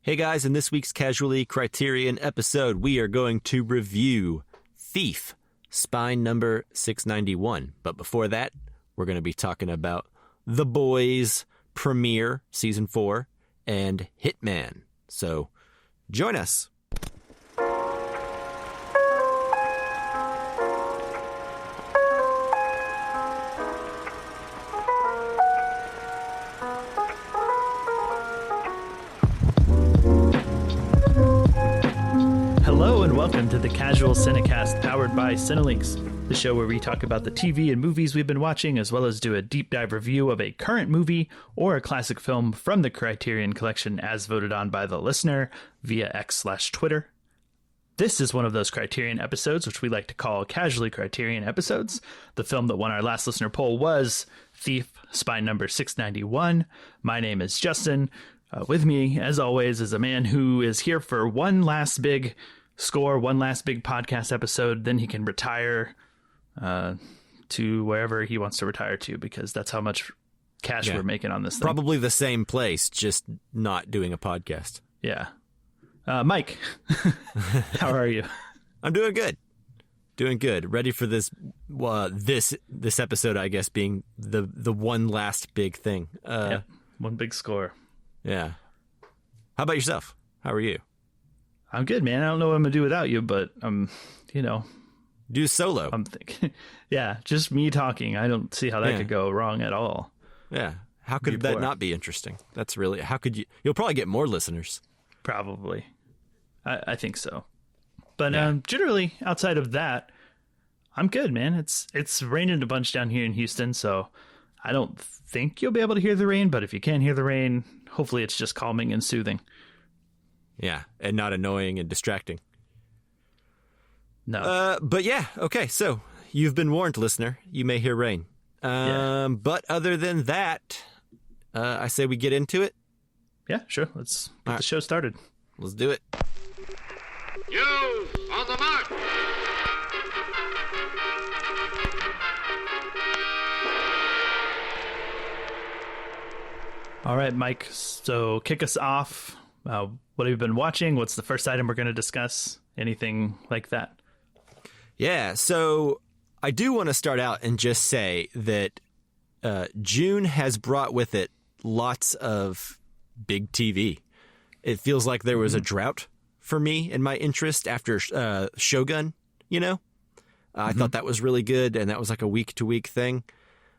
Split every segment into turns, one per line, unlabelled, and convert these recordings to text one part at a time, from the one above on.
Hey guys, in this week's Casually Criterion episode, we are going to review Thief, spine number 691. But before that, we're going to be talking about The Boys premiere, season 4, and Hitman. So, join us.
Hello and welcome to the Casual Cinecast powered by Cinelinks, the show where we talk about the TV and movies we've been watching, as well as do a deep dive review of a current movie or a classic film from the Criterion Collection as voted on by the listener via X/Twitter. This is one of those Criterion episodes, which we like to call Casually Criterion episodes. The film that won our last listener poll was Thief, spine number 691. My name is Justin. With me, as always, is a man who is here for one last big score, one last big podcast episode. Then he can retire to wherever he wants to retire to, because that's how much cash we're making on this thing.
Probably the same place, just not doing a podcast.
Yeah. Mike, how are you?
I'm doing good. Doing good. Ready for this this episode, I guess, being the one last big thing.
Yeah, one big score.
Yeah. How about yourself? How are you?
I'm good, man. I don't know what I'm going to do without you, but
do solo.
I'm thinking, yeah, just me talking. I don't see how that could go wrong at all.
Yeah. How could that not be interesting? That's really, how could you'll probably get more listeners.
Probably. I think so. But generally, outside of that, I'm good, man. It's raining a bunch down here in Houston, so I don't think you'll be able to hear the rain, but if you can hear the rain, hopefully it's just calming and soothing.
Yeah, and not annoying and distracting.
No.
But yeah, okay, so you've been warned, listener. You may hear rain. But other than that, I say we get into it.
Yeah, sure. Let's get the show started.
Let's do it.
You on the mark!
All right, Mike. So kick us off. What have you been watching? What's the first item we're going to discuss? Anything like that?
Yeah, so I do want to start out and just say that June has brought with it lots of big TV. It feels like there was a drought for me in my interest after Shogun, I thought that was really good, and that was like a week-to-week thing.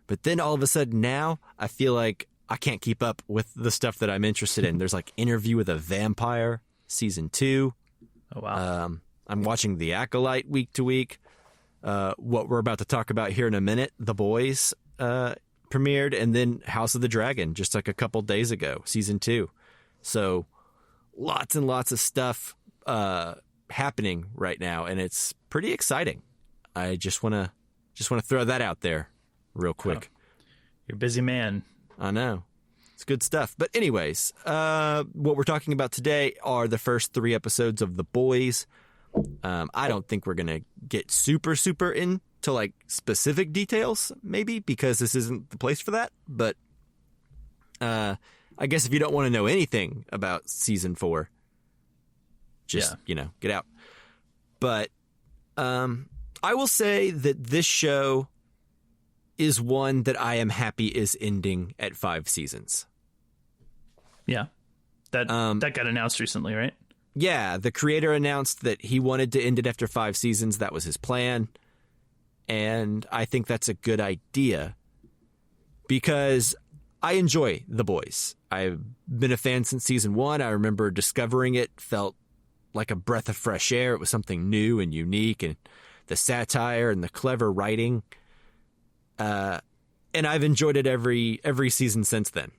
But then all of a sudden now, I feel like I can't keep up with the stuff that I'm interested in. There's like Interview with a Vampire, season 2.
Oh, wow.
I'm watching The Acolyte week to week. What we're about to talk about here in a minute, The Boys premiered, and then House of the Dragon just like a couple days ago, season 2. So lots and lots of stuff happening right now, and it's pretty exciting. I just want to throw that out there real quick.
Oh, you're a busy man.
I know. It's good stuff. But anyways, what we're talking about today are the first 3 episodes of The Boys. I don't think we're going to get super into like specific details, maybe, because this isn't the place for that. But I guess if you don't want to know anything about season 4, just, get out. But I will say that this show is one that I am happy is ending at 5 seasons.
Yeah. That got announced recently, right?
Yeah, the creator announced that he wanted to end it after 5 seasons. That was his plan. And I think that's a good idea because I enjoy The Boys. I've been a fan since season 1. I remember discovering it, felt like a breath of fresh air. It was something new and unique, and the satire and the clever writing. And I've enjoyed it every season since then.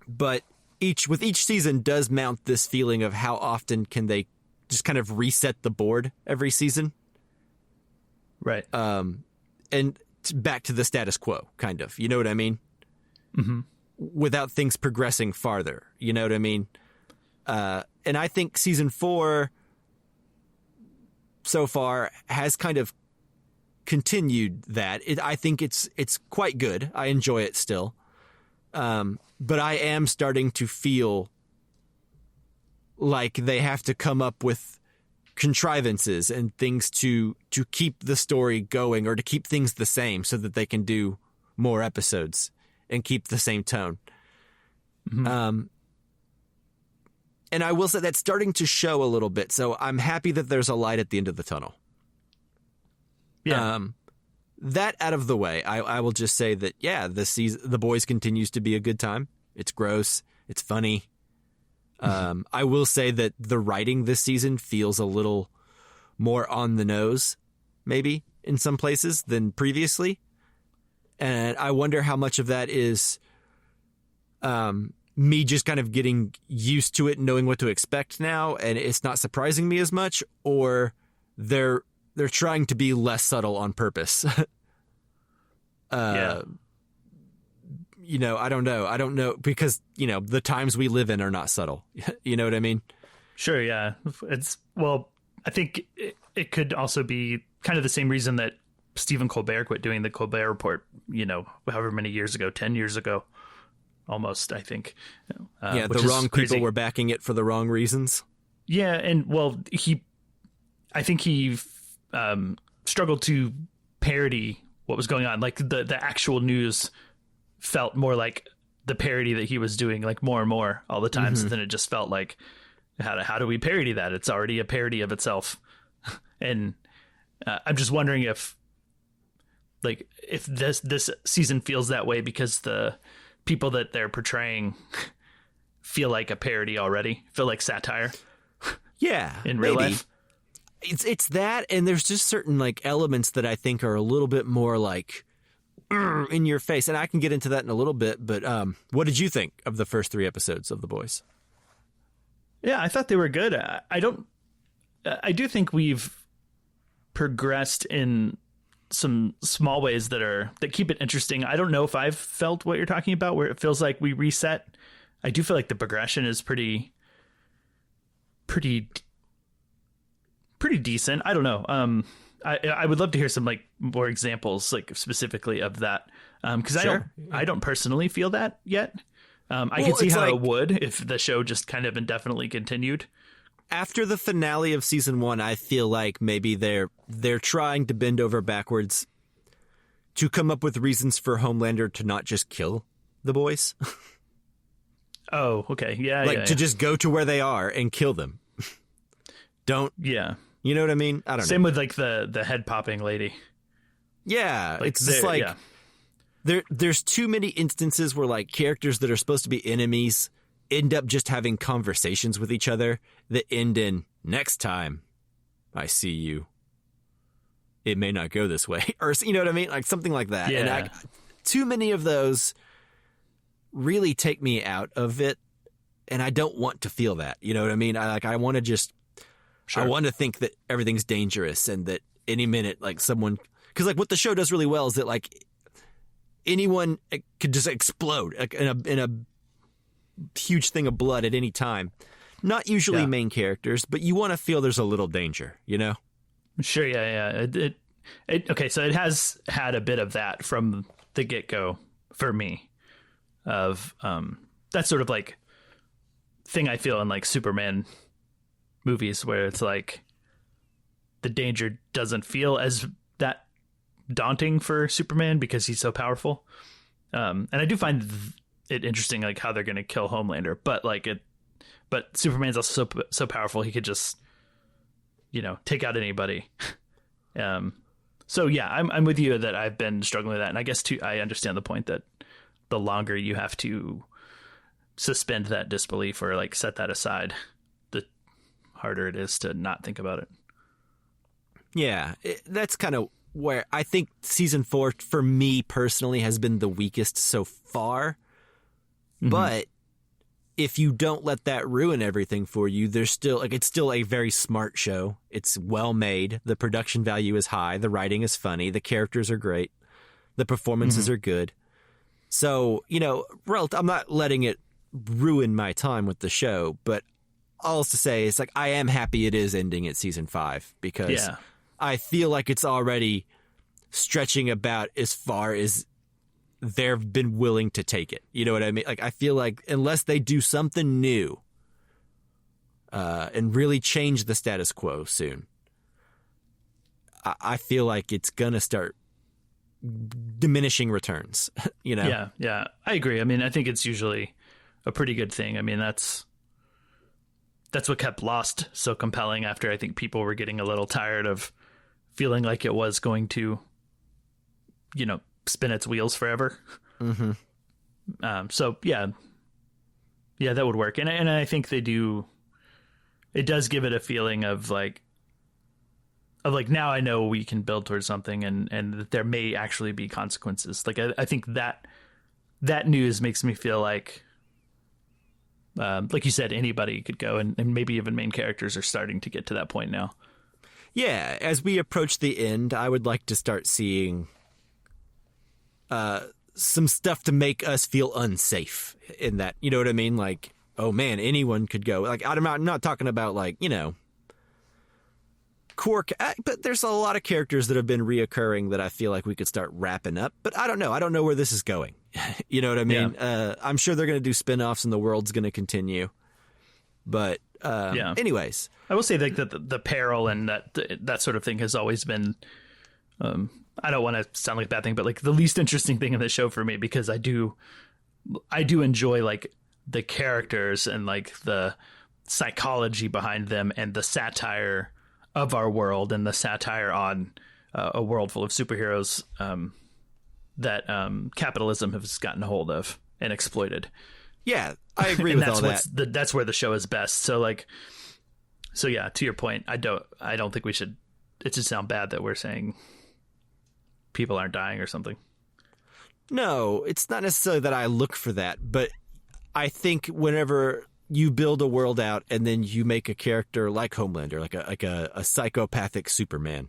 But each season does mount this feeling of how often can they just kind of reset the board every season.
Right.
And back to the status quo, kind of. You know what I mean?
Mm-hmm.
Without things progressing farther. You know what I mean? And I think season 4 so far has kind of continued that. I think it's quite good. I enjoy it still. But I am starting to feel like they have to come up with contrivances and things to keep the story going or to keep things the same so that they can do more episodes and keep the same tone. And I will say that's starting to show a little bit. So I'm happy that there's a light at the end of the tunnel.
Yeah.
That out of the way, I will just say that, yeah, The Boys continues to be a good time. It's gross. It's funny. I will say that the writing this season feels a little more on the nose, maybe, in some places than previously. And I wonder how much of that is me just kind of getting used to it and knowing what to expect now, and it's not surprising me as much, or they're trying to be less subtle on purpose.
Yeah.
You know, I don't know because, you know, the times we live in are not subtle. You know what I mean?
Sure. Yeah. I think it could also be kind of the same reason that Stephen Colbert quit doing the Colbert Report, you know, however many years ago, 10 years ago, almost, I think.
Yeah. The wrong people were backing it for the wrong reasons.
Yeah. And I think he struggled to parody what was going on. Like the actual news felt more like the parody that he was doing, like more and more all the time. So then it just felt like, how do we parody that? It's already a parody of itself. And I'm just wondering if this season feels that way because the people that they're portraying feel like a parody already, feel like satire.
Yeah,
in real life.
It's that, and there's just certain like elements that I think are a little bit more like in your face, and I can get into that in a little bit. But what did you think of the first 3 episodes of The Boys?
Yeah, I thought they were good. I do think we've progressed in some small ways that keep it interesting. I don't know if I've felt what you're talking about, where it feels like we reset. I do feel like the progression is pretty decent. I don't know. I would love to hear some like more examples, like specifically of that, because I don't personally feel that yet. I could see how it would if the show just kind of indefinitely continued.
After the finale of season 1, I feel like maybe they're trying to bend over backwards to come up with reasons for Homelander to not just kill the boys.
Oh, okay. Yeah.
To just go to where they are and kill them.
Yeah.
You know what I mean? I don't know.
Same with like the head popping lady.
Yeah. Like, it's just like, there's too many instances where like characters that are supposed to be enemies end up just having conversations with each other that end in next time I see you, it may not go this way, or you know what I mean? Like something like that.
Yeah.
And too many of those really take me out of it. And I don't want to feel that, you know what I mean? I want to just, sure. I want to think that everything's dangerous and that any minute, like someone, because like what the show does really well is that like anyone could just explode in a huge thing of blood at any time. Not usually main characters, but you want to feel there's a little danger, you know?
Sure, yeah. Okay, so it has had a bit of that from the get-go for me, of that sort of like thing I feel in like Superman movies where it's like the danger doesn't feel as that daunting for Superman because he's so powerful. And I do find it interesting, like how they're going to kill Homelander, but Superman's also so powerful he could just, you know, take out anybody. So yeah, I'm with you that I've been struggling with that, and I guess too, I understand the point that the longer you have to suspend that disbelief or like set that aside, the harder it is to not think about it.
Yeah, that's kind of where I think season 4 for me personally has been the weakest so far. Mm-hmm. But if you don't let that ruin everything for you, there's still like, it's still a very smart show. It's well made. The production value is high. The writing is funny. The characters are great. The performances are good. So, you know, I'm not letting it ruin my time with the show, but all to say is like, I am happy it is ending at season 5 because I feel like it's already stretching about as far as they've been willing to take it. You know what I mean? Like, I feel like unless they do something new, and really change the status quo soon. I feel like it's gonna start diminishing returns. You know?
Yeah, I agree. I mean, I think it's usually a pretty good thing. I mean, that's what kept Lost so compelling after I think people were getting a little tired of feeling like it was going to, you know, spin its wheels forever. Mm-hmm. So yeah, that would work. And I think they do. It does give it a feeling of like now I know we can build towards something and that there may actually be consequences. Like I think that news makes me feel like you said, anybody could go, and maybe even main characters are starting to get to that point now.
Yeah, as we approach the end, I would like to start seeing some stuff to make us feel unsafe in that. You know what I mean? Like, oh man, anyone could go. Like, I'm not talking about like, you know, core, but there's a lot of characters that have been reoccurring that I feel like we could start wrapping up. But I don't know. I don't know where this is going. You know what I mean? Yeah. I'm sure they're going to do spinoffs and the world's going to continue. But anyways,
I will say like the peril and that sort of thing has always been. I don't want to sound like a bad thing, but like the least interesting thing in the show for me, because I do enjoy like the characters and like the psychology behind them and the satire of our world and the satire on a world full of superheroes that capitalism has gotten a hold of and exploited.
Yeah, I agree with all that.
That's where the show is best. So yeah, to your point, I don't think we should. It should sound bad that we're saying people aren't dying or something.
No, it's not necessarily that I look for that, but I think whenever you build a world out and then you make a character like Homelander, like a psychopathic Superman,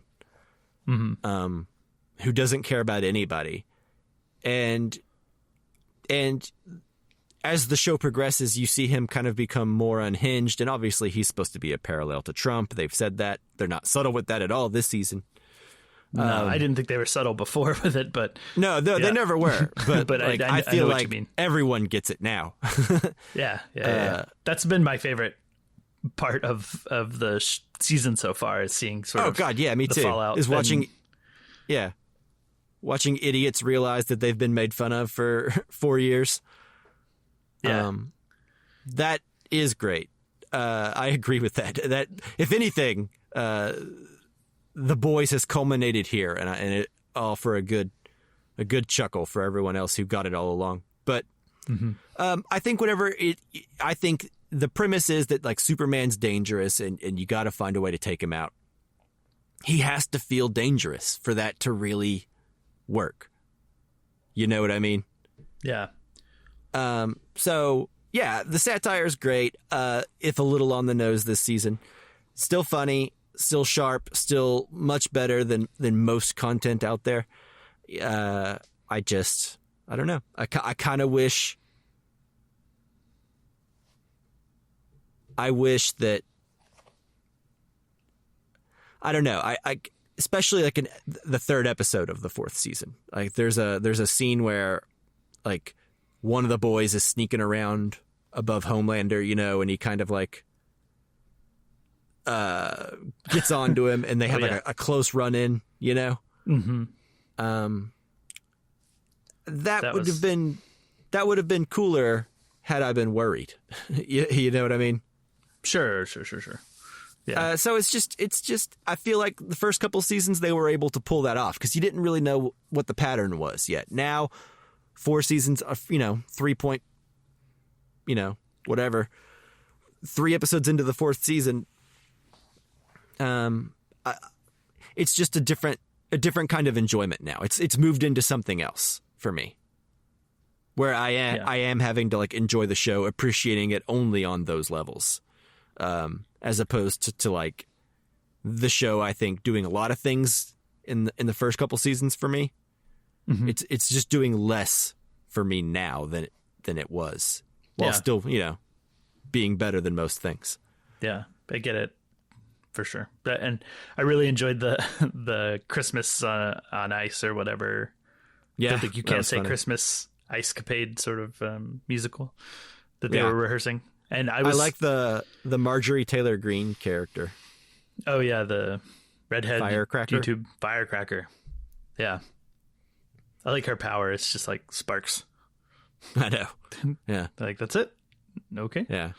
mm-hmm. Who doesn't care about anybody, and as the show progresses, you see him kind of become more unhinged, and obviously he's supposed to be a parallel to Trump. They've said that. They're not subtle with that at all this season.
No, I didn't think they were subtle before with it, but
no, they never were. But,
but
like,
I
feel
know
like
what you mean.
Everyone gets it now.
Yeah. That's been my favorite part of the season so far, is seeing sort of.
Oh God, yeah, me
the
too.
Fallout
is watching idiots realize that they've been made fun of for 4 years.
Yeah,
that is great. I agree with that. That if anything. The Boys has culminated here, and it all for a good chuckle for everyone else who got it all along. But I think I think the premise is that like Superman's dangerous, and you got to find a way to take him out. He has to feel dangerous for that to really work. You know what I mean?
Yeah.
So yeah, the satire is great. If a little on the nose this season, still funny. Still sharp, still much better than most content out there. I don't know. I kind of wish. I wish that. I don't know. I especially like in the third episode of the fourth season. Like there's a scene where like one of the boys is sneaking around above Homelander, you know, and he kind of like. Gets onto him, and they have a close run in, you know. Mm-hmm. That would have been cooler had I been worried. you know what I mean?
Sure. Yeah.
So it's just I feel like the first couple seasons they were able to pull that off because you didn't really know what the pattern was yet. Now, 4 seasons of 3 point, whatever, 3 episodes into the 4th season. It's just a different kind of enjoyment now. It's moved into something else for me, where I am having to like enjoy the show, appreciating it only on those levels, as opposed to like the show. I think doing a lot of things in the first couple seasons for me. Mm-hmm. It's just doing less for me now than it was, while still being better than most things.
Yeah, I get it. For sure. And I really enjoyed the Christmas on Ice or whatever.
Yeah.
You can't say funny. Christmas Ice-capade sort of musical that they were rehearsing. And I
I like the Marjorie Taylor Greene character.
Oh yeah, the redhead
Firecracker?
YouTube firecracker. Yeah, I like her power. It's just like sparks.
I know. Yeah.
Like that's it. Okay.
Yeah.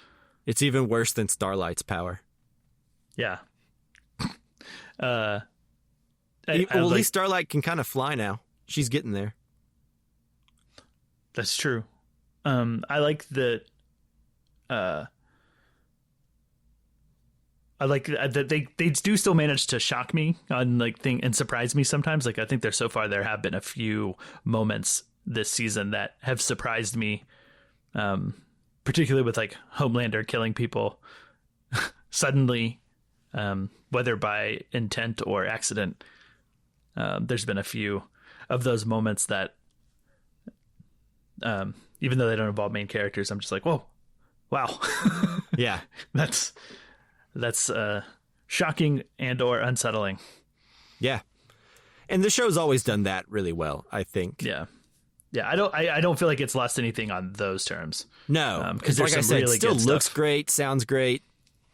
It's even worse than Starlight's power.
Yeah.
Well, at least Starlight can kind of fly now. She's getting there.
That's true. I like that. I like that they do still manage to shock me on and surprise me sometimes. Like I think there have been a few moments this season that have surprised me, particularly with like Homelander killing people suddenly, whether by intent or accident. There's been a few of those moments that, even though they don't involve main characters, I'm just like, whoa, wow.
Yeah.
That's shocking and or unsettling.
Yeah. And the show's always done that really well, I think.
Yeah. Yeah. I don't feel like it's lost anything on those terms.
No.
Because
like I said,
really
it still
good
looks
stuff.
great, sounds great.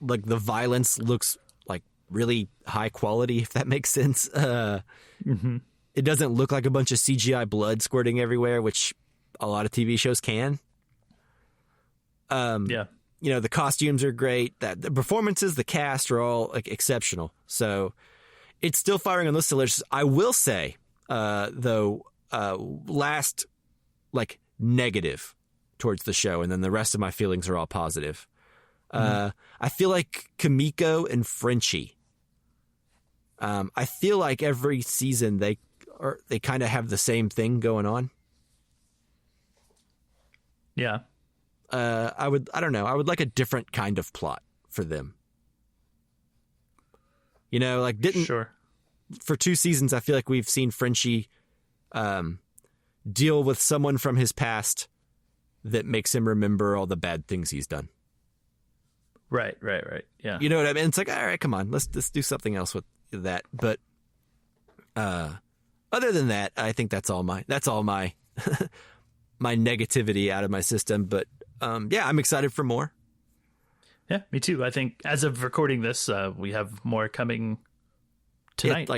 Like the violence looks like really high quality, if that makes sense. It doesn't look like a bunch of CGI blood squirting everywhere, which a lot of TV shows can.
Yeah.
You know, the costumes are great. The performances, the cast are all like exceptional. So it's still firing on those cylinders. I will say, though, last like negative towards the show, and then the rest of my feelings are all positive. I feel like Kimiko and Frenchie. I feel like every season they kind of have the same thing going on.
Yeah.
I don't know. I would like a different kind of plot for them. You know, like
Sure.
for 2 seasons, I feel like we've seen Frenchie deal with someone from his past that makes him remember all the bad things he's done.
Right. Yeah.
You know what I mean? It's like, all right, come on, let's do something else with that. But other than that, I think that's all my my negativity out of my system. But yeah, I'm excited for more.
Yeah, me too. I think as of recording this, we have more coming tonight.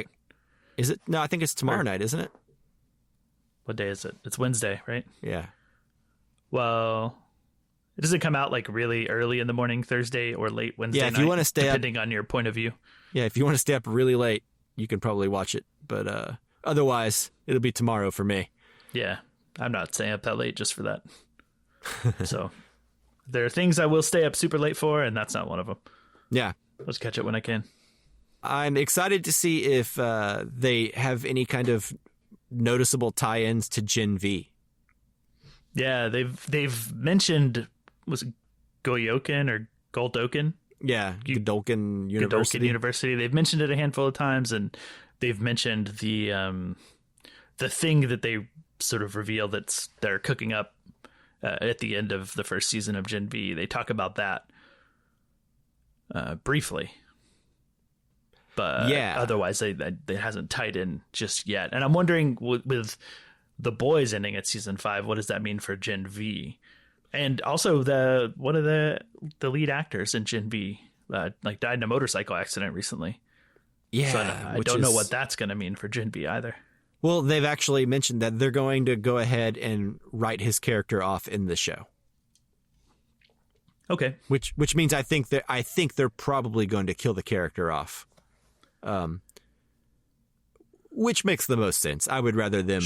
Is it? No, I think it's tomorrow night, isn't it?
What day is it? It's Wednesday, right?
Yeah.
Well, it doesn't come out like really early in the morning Thursday or late Wednesday
Yeah, if
night,
you want to stay up,
depending on your point of view.
Yeah, if you want to stay up really late, you can probably watch it. But otherwise, it'll be tomorrow for me.
Yeah, I'm not staying up that late just for that. So there are things I will stay up super late for, and that's not one of them.
Yeah.
Let's catch it when I can.
I'm excited to see if they have any kind of noticeable tie-ins to Gen V.
Yeah, they've mentioned, was it Goyoken or Goldoken?
Yeah, Godolkin University.
Godolkin University. They've mentioned it a handful of times, and they've mentioned the thing that they sort of reveal they're cooking up at the end of the first season of Gen V. They talk about that briefly, but
yeah,
otherwise it hasn't tied in just yet. And I'm wondering with The Boys ending at season 5, what does that mean for Gen V? And also one of the lead actors in Gen V died in a motorcycle accident recently.
Yeah,
so I don't know what that's going to mean for Gen V either.
Well, they've actually mentioned that they're going to go ahead and write his character off in the show.
Okay.
Which means I think they're probably going to kill the character off. Which makes the most sense. I would rather them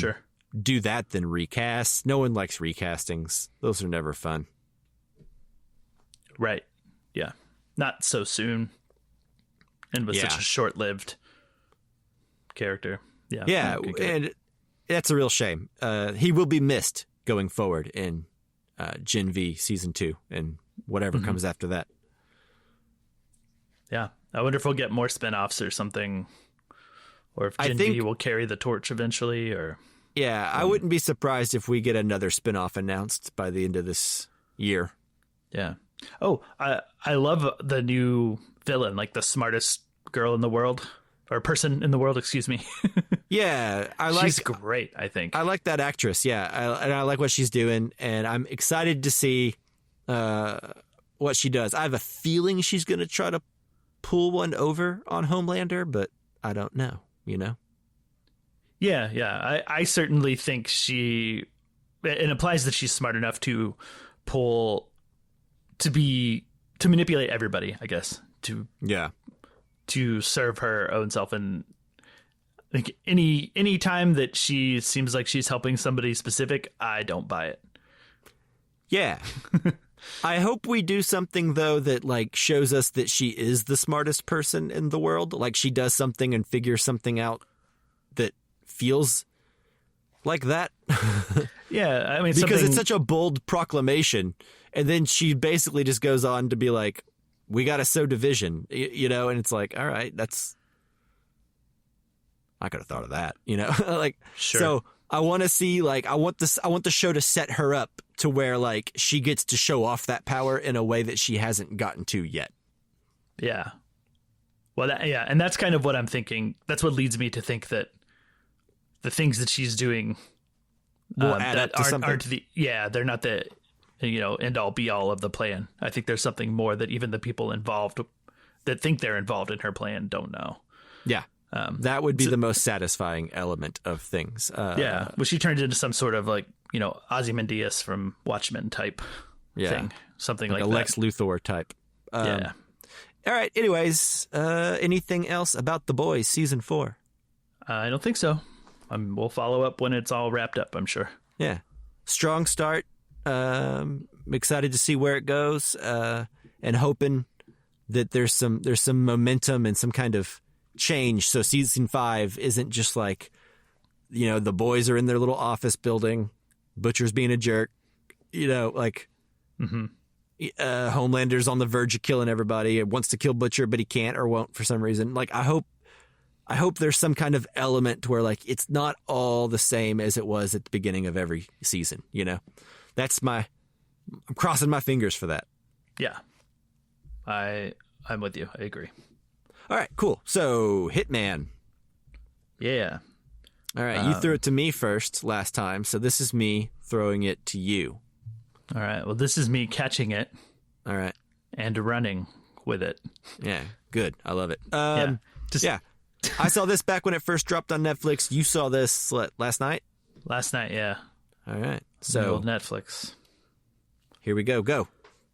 do that than recast. No one likes recastings. Those are never fun.
Right. Yeah. Not so soon. And with such a short-lived character. Yeah.
Yeah, and that's a real shame. He will be missed going forward in Gen V Season 2 and whatever comes after that.
Yeah. I wonder if we'll get more spin-offs or something, or if Gen V will carry the torch eventually. Or
yeah, I wouldn't be surprised if we get another spin-off announced by the end of this year.
Yeah. Oh, I love the new villain, like the smartest girl in the world. Or person in the world, excuse me.
Yeah,
she's great, I think.
I like that actress, yeah. I like what she's doing, and I'm excited to see what she does. I have a feeling she's going to try to pull one over on Homelander, but I don't know, you know?
Yeah. I certainly think it implies that she's smart enough to manipulate everybody, I guess, to serve her own self. And like any time that she seems like she's helping somebody specific, I don't buy it.
Yeah. I hope we do something, though, that like shows us that she is the smartest person in the world. Like she does something and figures something out that feels like that.
Yeah, I mean,
because it's such a bold proclamation. And then she basically just goes on to be like, we got to sow division, you know? And it's like, all right, I could have thought of that, you know? Like,
sure.
So I want to see, like, I want the show to set her up to where, like, she gets to show off that power in a way that she hasn't gotten to yet.
Yeah. Well, and that's kind of what I'm thinking. That's what leads me to think that the things that she's doing
will add up to something.
They're not the, end all be all of the plan. I think there's something more that even the people involved that think they're involved in her plan don't know.
Yeah. That would be the most satisfying element of things.
Well, she turned into some sort of like, Ozymandias from Watchmen type thing. Something like
a
that.
Lex Luthor type.
Yeah.
All right. Anyways, anything else about The Boys season 4?
I don't think so. We'll follow up when it's all wrapped up, I'm sure.
Yeah. Strong start. Excited to see where it goes, and hoping that there's some momentum and some kind of change. So season 5 isn't just like, the boys are in their little office building, Butcher's being a jerk, like Homelander's on the verge of killing everybody. It wants to kill Butcher, but he can't or won't for some reason. Like, I hope there's some kind of element where like it's not all the same as it was at the beginning of every season. I'm crossing my fingers for that.
Yeah, I'm with you. I agree.
All right, cool. So Hitman.
Yeah.
All right, you threw it to me first last time, so this is me throwing it to you.
All right. Well, this is me catching it.
All right.
And running with it.
Yeah, good. I love it.
Yeah.
I saw this back when it first dropped on Netflix. You saw this last night?
Last night, yeah.
All right.
So old Netflix.
Here we go. Go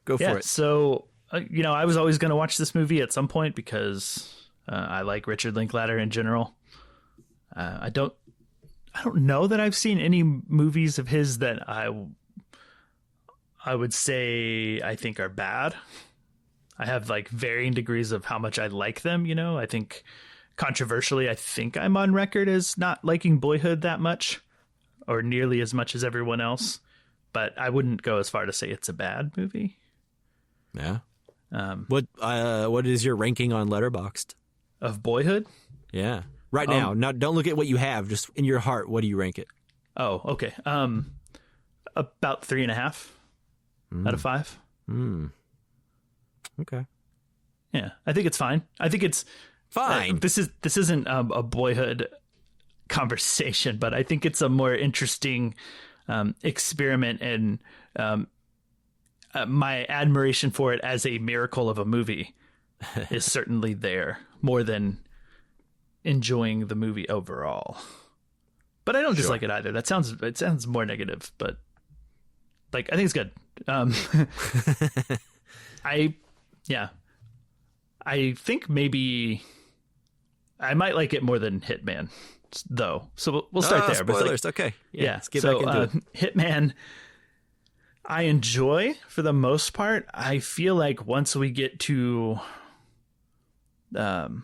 for it.
So, I was always going to watch this movie at some point because I like Richard Linklater in general. I don't know that I've seen any movies of his that I would say I think are bad. I have like varying degrees of how much I like them. I think controversially, I think I'm on record as not liking Boyhood that much or nearly as much as everyone else, but I wouldn't go as far to say it's a bad movie.
Yeah. What is your ranking on Letterboxd
of Boyhood?
Yeah. Right now. Don't look at what you have. Just in your heart, what do you rank it?
Oh, okay. About 3.5 out of 5.
Okay.
Yeah, I think it's fine. I think it's
fine.
This isn't a Boyhood conversation, but I think it's a more interesting experiment, and my admiration for it as a miracle of a movie is certainly there more than enjoying the movie overall. But I don't dislike it either. It sounds more negative, but like I think it's good. I think maybe I might like it more than Hitman, though. So we'll start there.
Spoilers, okay.
Yeah.
Let's get back into it.
Hitman, I enjoy for the most part. I feel like once we get to the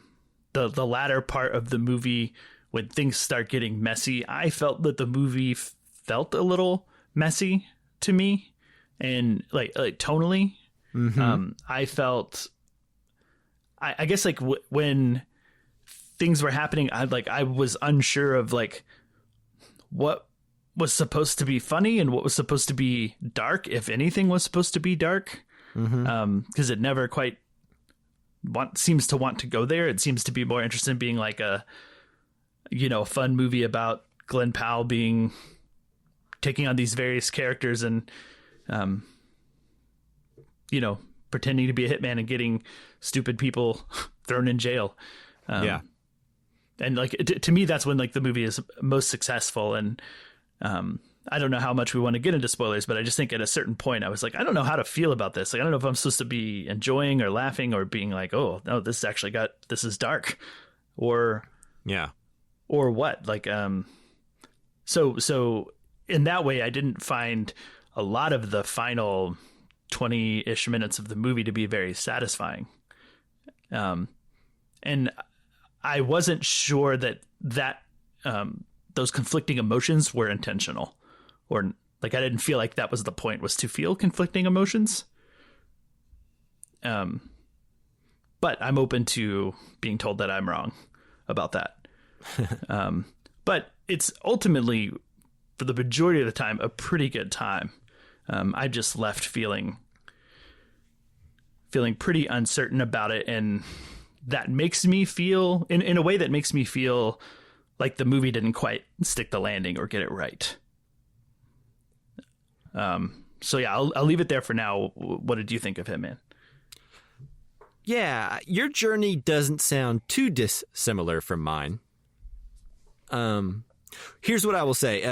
latter part of the movie, when things start getting messy, I felt that the movie felt a little messy to me, and like tonally. I felt, I guess like when things were happening, I was unsure of like what was supposed to be funny and what was supposed to be dark, if anything was supposed to be dark, because it never quite seems to want to go there. It seems to be more interested in being like a fun movie about Glenn Powell taking on these various characters and pretending to be a hitman and getting stupid people thrown in jail.
Yeah.
And like to me, that's when like the movie is most successful. And I don't know how much we want to get into spoilers, but I just think at a certain point I was like, I don't know how to feel about this. Like, I don't know if I'm supposed to be enjoying or laughing or being like, oh no, this is dark, or what? Like, so in that way, I didn't find a lot of the final 20-ish minutes of the movie to be very satisfying. And I wasn't sure that those conflicting emotions were intentional, or like, I didn't feel like that was the point, was to feel conflicting emotions. But I'm open to being told that I'm wrong about that. But it's ultimately, for the majority of the time, a pretty good time. I just left feeling pretty uncertain about it. And that makes me feel in a way that makes me feel like the movie didn't quite stick the landing or get it right. So yeah, I'll leave it there for now. What did you think of him, man?
Yeah, your journey doesn't sound too dissimilar from mine. Here's what I will say.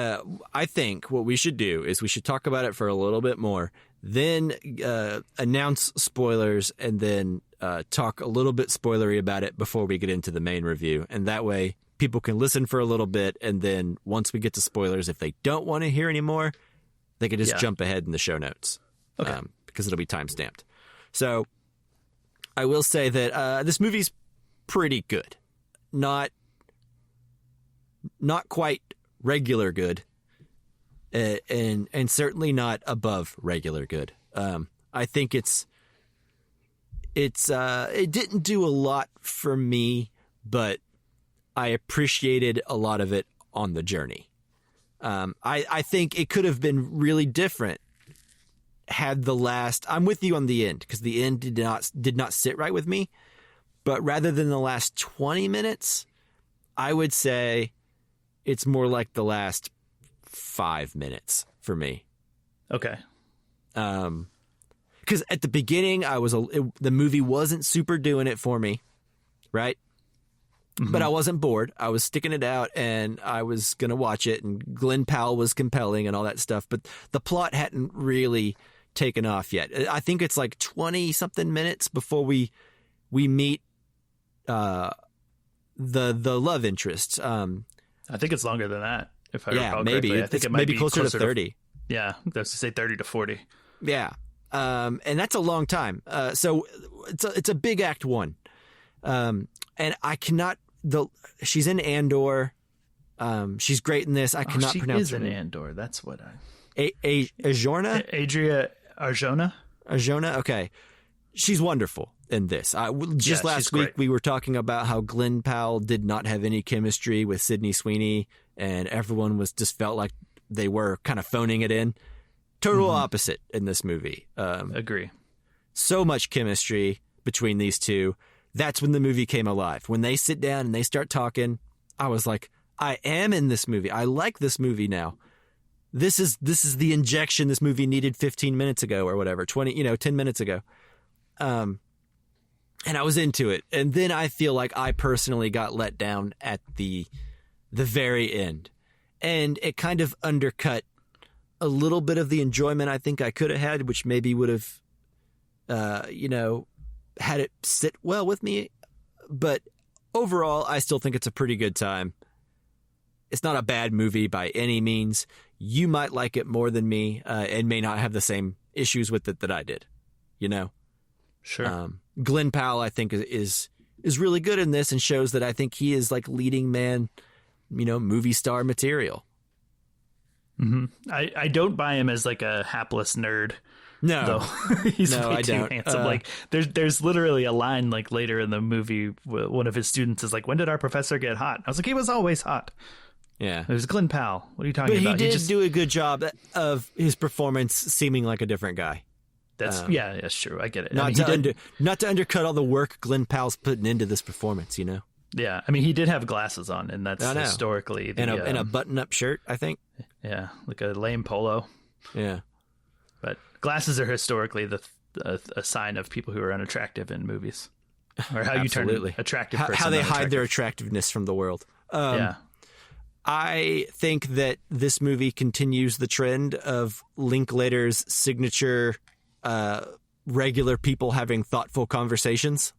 I think what we should do is we should talk about it for a little bit more, then announce spoilers, and then talk a little bit spoilery about it before we get into the main review. And that way people can listen for a little bit, and then once we get to spoilers, if they don't want to hear any more, they can just jump ahead in the show notes. Okay. Because it'll be time-stamped. So I will say that this movie's pretty good. Not quite regular good, and certainly not above regular good. I think it didn't do a lot for me, but I appreciated a lot of it on the journey. I think it could have been really different had I'm with you on the end, because the end did not sit right with me. But rather than the last 20 minutes, I would say it's more like the last 5 minutes for me.
Okay.
Because at the beginning, the movie wasn't super doing it for me, right? Mm-hmm. But I wasn't bored. I was sticking it out, and I was going to watch it, and Glenn Powell was compelling and all that stuff. But the plot hadn't really taken off yet. I think it's like 20-something minutes before we meet the love interest.
I think it's longer than that, if I recall
maybe.
correctly. I think it might
maybe
be
closer to 30.
Yeah, that's to say 30 to 40.
Yeah. And that's a long time. So it's a big act one. And I cannot, she's in Andor. She's great in this. I cannot pronounce
her name. She is in Andor. That's what
Ajorna?
Adria Arjona?
Arjona? Okay. She's wonderful in this. Last week, we were talking about how Glenn Powell did not have any chemistry with Sydney Sweeney, and everyone just felt like they were kind of phoning it in. Total opposite in this movie.
Agree.
So much chemistry between these two. That's when the movie came alive. When they sit down and they start talking, I was like, I am in this movie. I like this movie now. This is the injection this movie needed 15 minutes ago or whatever, 10 minutes ago. And I was into it. And then I feel like I personally got let down at the very end. And it kind of undercut a little bit of the enjoyment I think I could have had, which maybe would have, had it sit well with me. But overall, I still think it's a pretty good time. It's not a bad movie by any means. You might like it more than me, and may not have the same issues with it that I did,
Sure.
Glenn Powell, I think, is really good in this, and shows that I think he is like leading man, movie star material.
Mm-hmm. I don't buy him as like a hapless nerd.
No,
he's
no,
way
I
too
don't.
handsome. Like there's literally a line like later in the movie, one of his students is like, "When did our professor get hot?" I was like, "He was always hot." Yeah, it was Glenn Powell. What are you talking about?
But he did do a good job of his performance seeming like a different guy.
That's true. I get it.
Not to undercut all the work Glenn Powell's putting into this performance,
Yeah, I mean, he did have glasses on, and that's historically
and a button-up shirt, I think.
Yeah, like a lame polo.
Yeah,
but glasses are historically a sign of people who are unattractive in movies, or how you
Absolutely.
turn attractive person
how they hide
unattractive.
their attractiveness from the world.
Yeah.
I think that this movie continues the trend of Linklater's signature regular people having thoughtful conversations.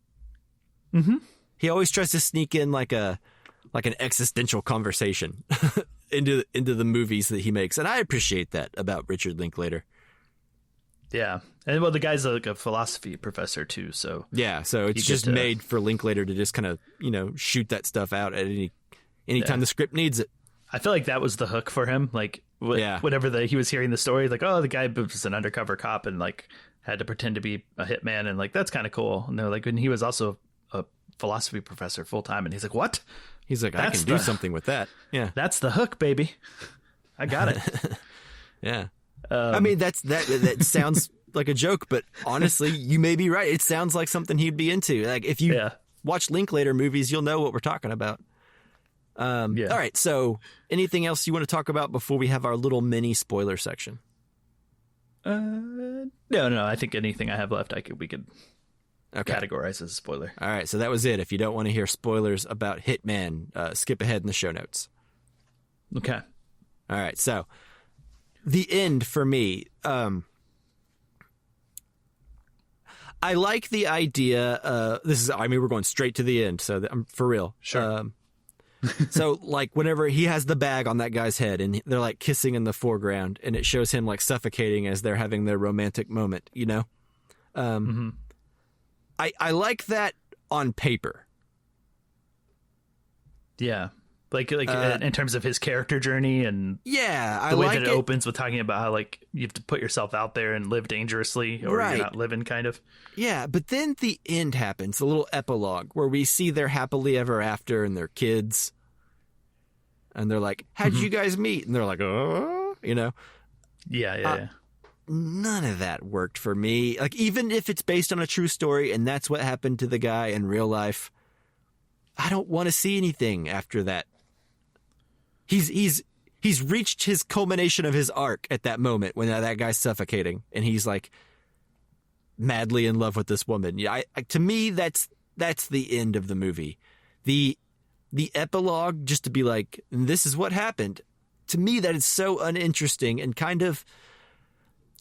Mm-hmm.
He always tries to sneak in like an existential conversation into the movies that he makes, and I appreciate that about Richard Linklater.
Yeah. And well, the guy's like a philosophy professor too, so
Yeah, so it's just made for Linklater to just kind of, shoot that stuff out at any time the script needs it.
I feel like that was the hook for him. Like, whenever he was hearing the story, like, oh, the guy was an undercover cop and like had to pretend to be a hitman, and like that's kind of cool. And they're like, and he was also a philosophy professor full time, and he's like, what?
He's like, I can do something with that. Yeah,
that's the hook, baby. I got it.
Yeah. I mean, that sounds like a joke, but honestly, you may be right. It sounds like something he'd be into. Like if you watch Linklater movies, you'll know what we're talking about. All right. So anything else you want to talk about before we have our little mini spoiler section?
No. I think anything I have left, we could categorize as a spoiler.
All right. So that was it. If you don't want to hear spoilers about Hitman, skip ahead in the show notes.
Okay.
All right. So the end for me, I like the idea. We're going straight to the end. So I'm for real.
Sure.
So like whenever he has the bag on that guy's head and they're like kissing in the foreground and it shows him like suffocating as they're having their romantic moment, I like that on paper.
Yeah. Like in terms of his character journey and
the
way
like
that it opens with talking about how like you have to put yourself out there and live dangerously or you're not living kind of.
Yeah, but then the end happens, a little epilogue where we see their happily ever after and their kids. And they're like, how'd you guys meet? And they're like, oh,
Yeah.
None of that worked for me. Like, even if it's based on a true story and that's what happened to the guy in real life, I don't want to see anything after that. He's reached his culmination of his arc at that moment when that guy's suffocating and he's like madly in love with this woman. Yeah, to me that's the end of the movie. The epilogue, just to be like, this is what happened. To me, that is so uninteresting and kind of,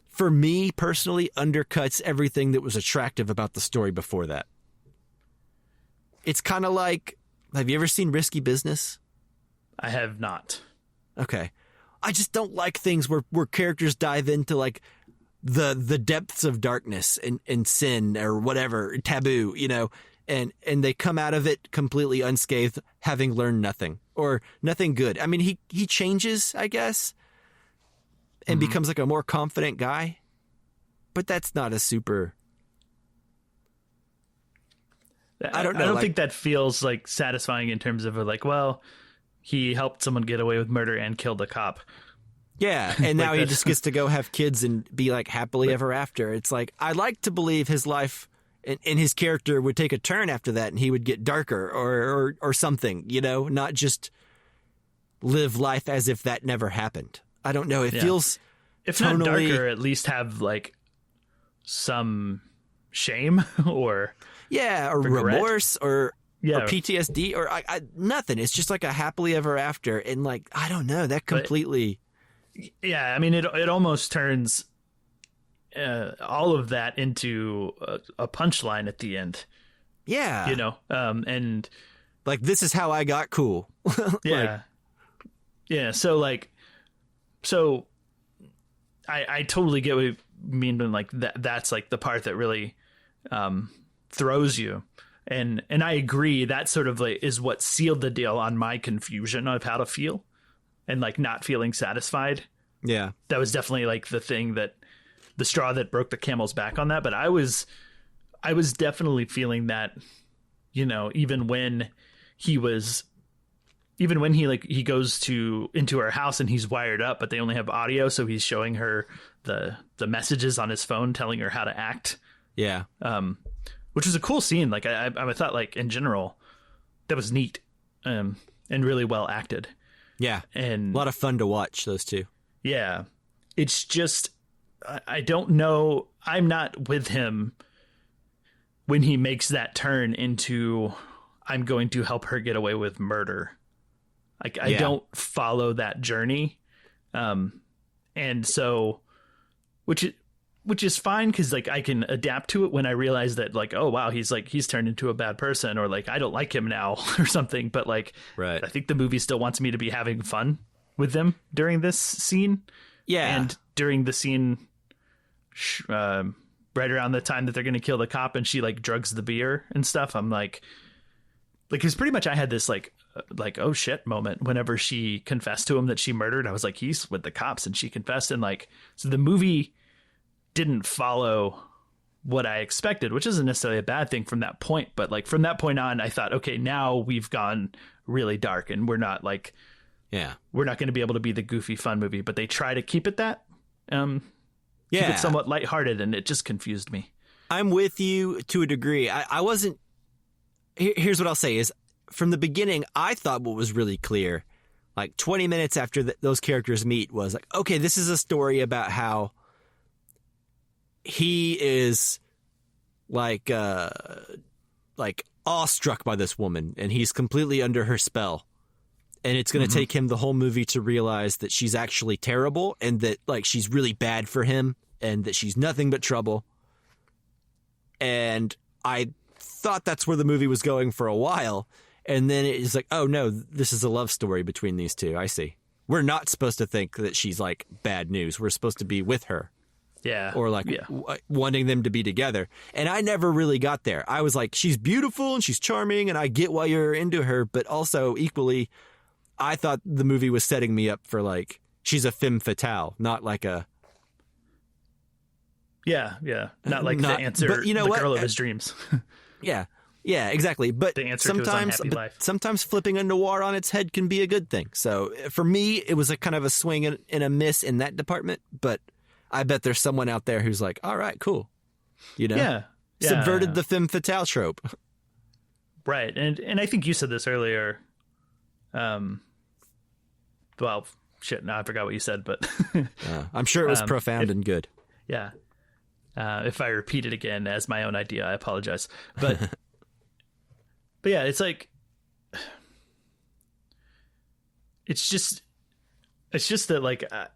for me personally, undercuts everything that was attractive about the story before that. It's kind of like, have you ever seen Risky Business?
I have not.
Okay. I just don't like things where characters dive into like the depths of darkness and sin or whatever, taboo, and they come out of it completely unscathed, having learned nothing or nothing good. I mean, he changes, I guess, and becomes like a more confident guy, but that's not a super... I don't know.
I don't think that feels like satisfying in terms of like, well, he helped someone get away with murder and killed a cop.
Yeah, and now he just gets to go have kids and be like happily ever after. It's like, I like to believe his life and his character would take a turn after that and he would get darker or something, not just live life as if that never happened. I don't know. It feels
if
tonally...
not darker, at least have like some shame or
or
regret.
Remorse or PTSD or nothing. It's just like a happily ever after. And like, I don't know, that completely...
Yeah, I mean, it almost turns all of that into a punchline at the end.
Yeah.
And...
Like, this is how I got cool.
Yeah. Yeah, so I totally get what you mean when, like, that's, like, the part that really throws you. And I agree, that sort of, like, is what sealed the deal on my confusion of how to feel. And like not feeling satisfied.
Yeah.
That was definitely like the straw that broke the camel's back on that. But I was definitely feeling that, even when he goes into her house and he's wired up, but they only have audio. So he's showing her the messages on his phone, telling her how to act.
Yeah.
Which was a cool scene. Like I thought like in general, that was neat, and really well acted.
Yeah,
and
a lot of fun to watch those two.
Yeah, it's just I don't know. I'm not with him when he makes that turn into I'm going to help her get away with murder. Like, I don't follow that journey. And so, which is fine, because like I can adapt to it when I realize that, like, oh wow, he's turned into a bad person, or like I don't like him now or something. But like,
right.
I think the movie still wants me to be having fun with them during this scene.
Yeah.
And during the scene, right around the time that they're going to kill the cop and she like drugs the beer and stuff, I'm like, because pretty much I had this like oh shit moment whenever she confessed to him that she murdered. I was like, he's with the cops and she confessed. And like, so the movie didn't follow what I expected, which isn't necessarily a bad thing from that point. But like from that point on, I thought, okay, now we've gone really dark and we're not like, we're not going to be able to be the goofy fun movie, but they try to keep it that, keep it somewhat lighthearted, and it just confused me.
I'm with you to a degree. I wasn't, here's what I'll say is, from the beginning, I thought what was really clear, like 20 minutes after those characters meet, was like, okay, this is a story about how he is like awestruck by this woman and he's completely under her spell. And it's going to take him the whole movie to realize that she's actually terrible and that like she's really bad for him and that she's nothing but trouble. And I thought that's where the movie was going for a while. And then it's like, oh no, this is a love story between these two. I see. We're not supposed to think that she's like bad news. We're supposed to be with her.
Yeah.
Or like wanting them to be together. And I never really got there. I was like, she's beautiful and she's charming and I get why you're into her. But also equally, I thought the movie was setting me up for like, she's a femme fatale, not like a.
Yeah. Not like the answer,
but you know
the
what?
girl of his dreams.
Yeah, exactly. But
the answer to his unhappy life.
Sometimes flipping a noir on its head can be a good thing. So for me, it was a kind of a swing and a miss in that department. But I bet there's someone out there who's like, all right, cool. You know, subverted the femme fatale trope.
Right. And I think you said this earlier. Well, shit, now I forgot what you said, but
I'm sure it was profound and good.
Yeah. If I repeat it again as my own idea, I apologize. But yeah, it's like, it's just that like, I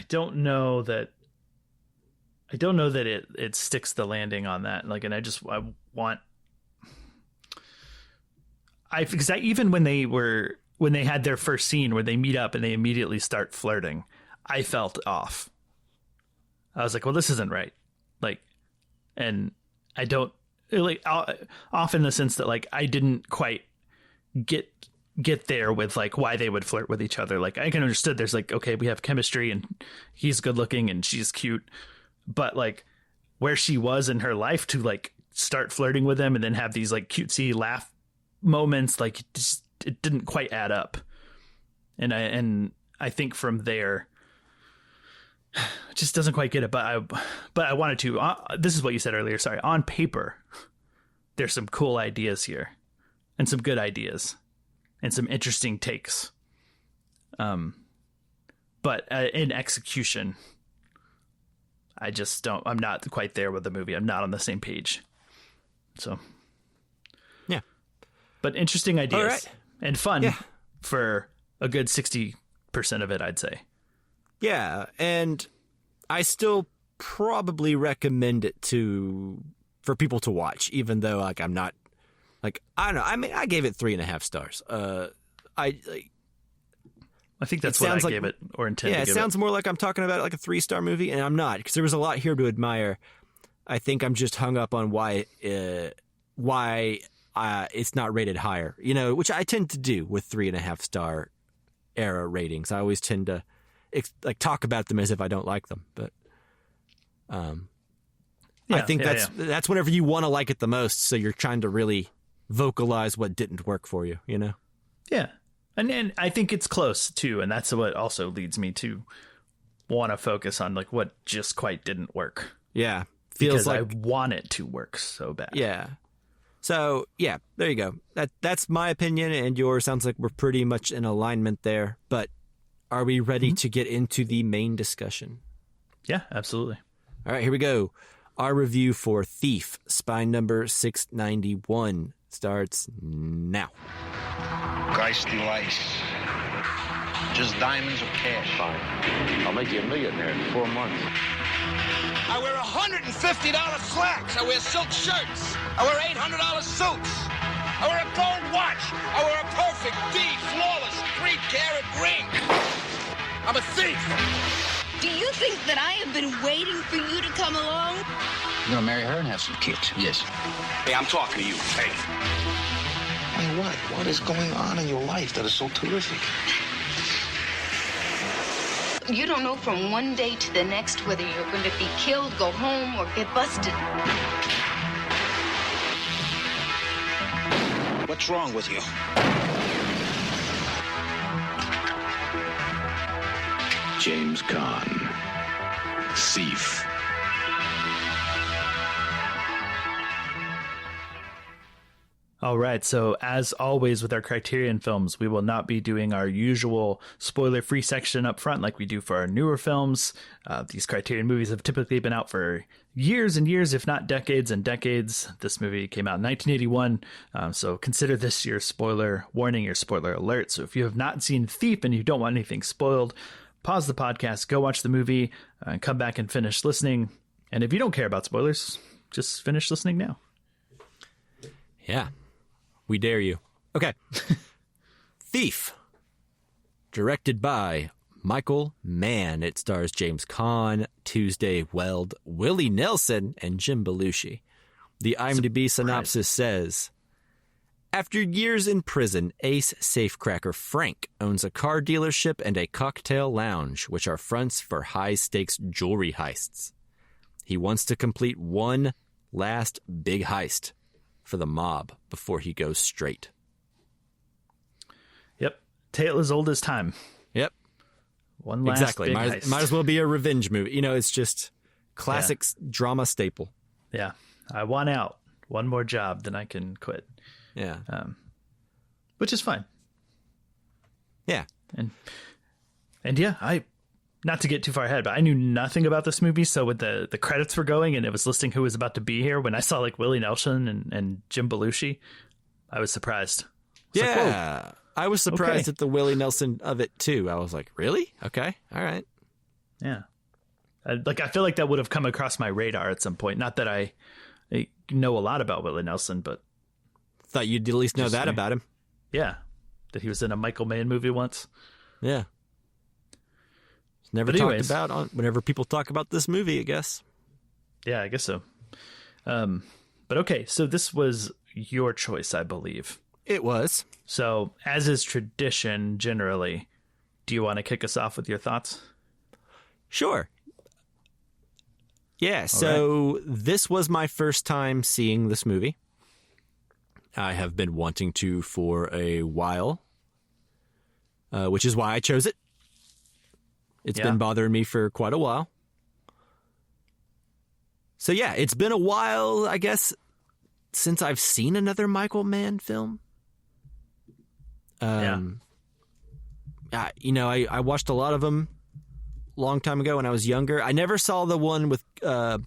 don't know that it sticks the landing on that. Like, and because even when they had their first scene where they meet up and they immediately start flirting, I felt off. I was like, well, this isn't right. Like, and I don't like off in the sense that like, I didn't quite get there with like why they would flirt with each other. Like I can understand there's like, okay, we have chemistry and he's good looking and she's cute, but like where she was in her life to like start flirting with him and then have these like cutesy laugh moments, like it didn't quite add up. And I think from there, it just doesn't quite get it. But I wanted to. This is what you said earlier. Sorry. On paper, there's some cool ideas here, and some good ideas, and some interesting takes. But in execution, I just don't. I'm not quite there with the movie. I'm not on the same page. So,
yeah.
But interesting ideas and fun for a good 60% of it, I'd say.
Yeah, and I still probably recommend it for people to watch, even though like I'm not like I don't know. I mean, I gave it 3.5 stars. I
think that's what I gave it or intended.
Yeah,
to give
it sounds more like I'm talking about like a 3-star movie, and I'm not, because there was a lot here to admire. I think I'm just hung up on why it's not rated higher. You know, which I tend to do with 3.5-star era ratings. I always tend to like talk about them as if I don't like them, but I think that's whenever you want to like it the most. So you're trying to really vocalize what didn't work for you, you know?
Yeah. And I think it's close too. And that's what also leads me to want to focus on like what just quite didn't work.
Yeah.
Feels like I want it to work so bad.
Yeah. So yeah, there you go. That's my opinion, and yours. Sounds like we're pretty much in alignment there, but are we ready to get into the main discussion?
Yeah, absolutely.
All right, here we go. Our review for Thief, spine number 691, starts now.
Geisty lice. Just diamonds or cash?
Fine. I'll make you a millionaire in 4 months.
I wear $150 slacks. I wear silk shirts. I wear $800 suits. I wear a gold watch. I wear a perfect D, flawless, 3-carat ring. I'm a thief.
Do you think that I have been waiting for you to come along?
You're gonna marry her and have some kids? Yes.
Hey, I'm talking to you. Hey.
I mean, what is going on in your life that is so terrific?
You don't know from one day to the next whether you're going to be killed, go home, or get busted.
What's wrong with you?
James Caan. Thief.
All right, so as always with our Criterion films, we will not be doing our usual spoiler-free section up front like we do for our newer films. These Criterion movies have typically been out for years and years, if not decades and decades. This movie came out in 1981, so consider this your spoiler warning, your spoiler alert. So if you have not seen Thief and you don't want anything spoiled, pause the podcast, go watch the movie, and come back and finish listening. And if you don't care about spoilers, just finish listening now.
Yeah. We dare you. Okay. Thief. Directed by Michael Mann. It stars James Caan, Tuesday Weld, Willie Nelson, and Jim Belushi. The IMDb synopsis says, after years in prison, ace safecracker Frank owns a car dealership and a cocktail lounge, which are fronts for high-stakes jewelry heists. He wants to complete one last big heist for the mob before he goes straight.
Yep. Tale as old as time.
Yep.
One last
exactly.
big
Might
heist.
as well be a revenge movie. You know, it's just classic drama staple.
Yeah. I want out. One more job, then I can quit.
Yeah.
Which is fine.
Yeah.
And yeah, not to get too far ahead, but I knew nothing about this movie. So when the credits were going and it was listing who was about to be here, when I saw like Willie Nelson and Jim Belushi, I was surprised.
I was surprised at the Willie Nelson of it too. I was like, really? Okay. All right.
Yeah. I feel like that would have come across my radar at some point. Not that I know a lot about Willie Nelson, but
thought you'd at least know that about him.
Yeah. That he was in a Michael Mann movie once.
Yeah. It's never talked about whenever people talk about this movie, I guess.
Yeah, I guess so. But okay, so this was your choice, I believe.
It was.
So, as is tradition, generally, do you want to kick us off with your thoughts?
Sure. Yeah, so this was my first time seeing this movie. I have been wanting to for a while, which is why I chose it. It's been bothering me for quite a while. So yeah, it's been a while, I guess, since I've seen another Michael Mann film. I watched a lot of them a long time ago when I was younger. I never saw the one with Chris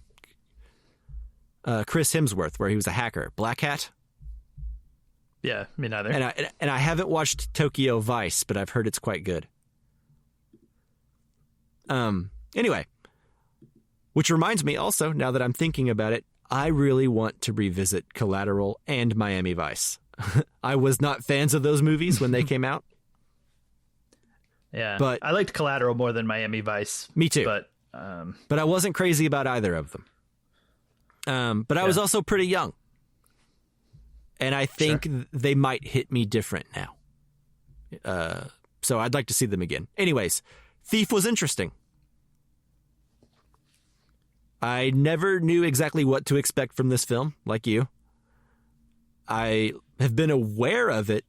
Hemsworth where he was a hacker. Black Hat?
Yeah, me neither.
And I haven't watched Tokyo Vice, but I've heard it's quite good. Anyway, which reminds me also, now that I'm thinking about it, I really want to revisit Collateral and Miami Vice. I was not fans of those movies when they came out.
Yeah,
but
I liked Collateral more than Miami Vice.
Me too.
But
I wasn't crazy about either of them. But I was also pretty young. And I think they might hit me different now. So I'd like to see them again. Anyways, Thief was interesting. I never knew exactly what to expect from this film, like you. I have been aware of it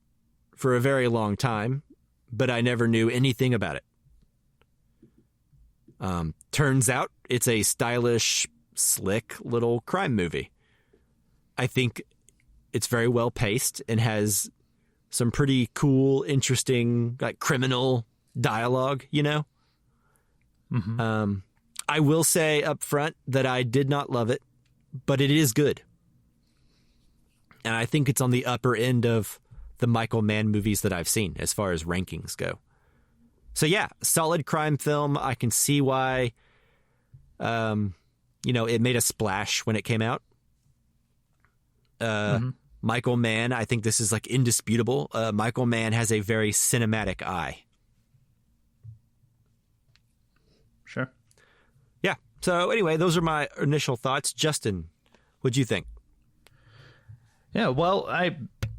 for a very long time, but I never knew anything about it. Turns out it's a stylish, slick little crime movie. I think it's very well paced and has some pretty cool, interesting, like criminal dialogue, you know? Mm-hmm. I will say up front that I did not love it, but it is good. And I think it's on the upper end of the Michael Mann movies that I've seen as far as rankings go. So yeah, solid crime film. I can see why, it made a splash when it came out. Michael Mann, I think this is like indisputable. Michael Mann has a very cinematic eye.
Sure.
Yeah. So anyway, those are my initial thoughts. Justin, what'd you think?
Yeah, well, I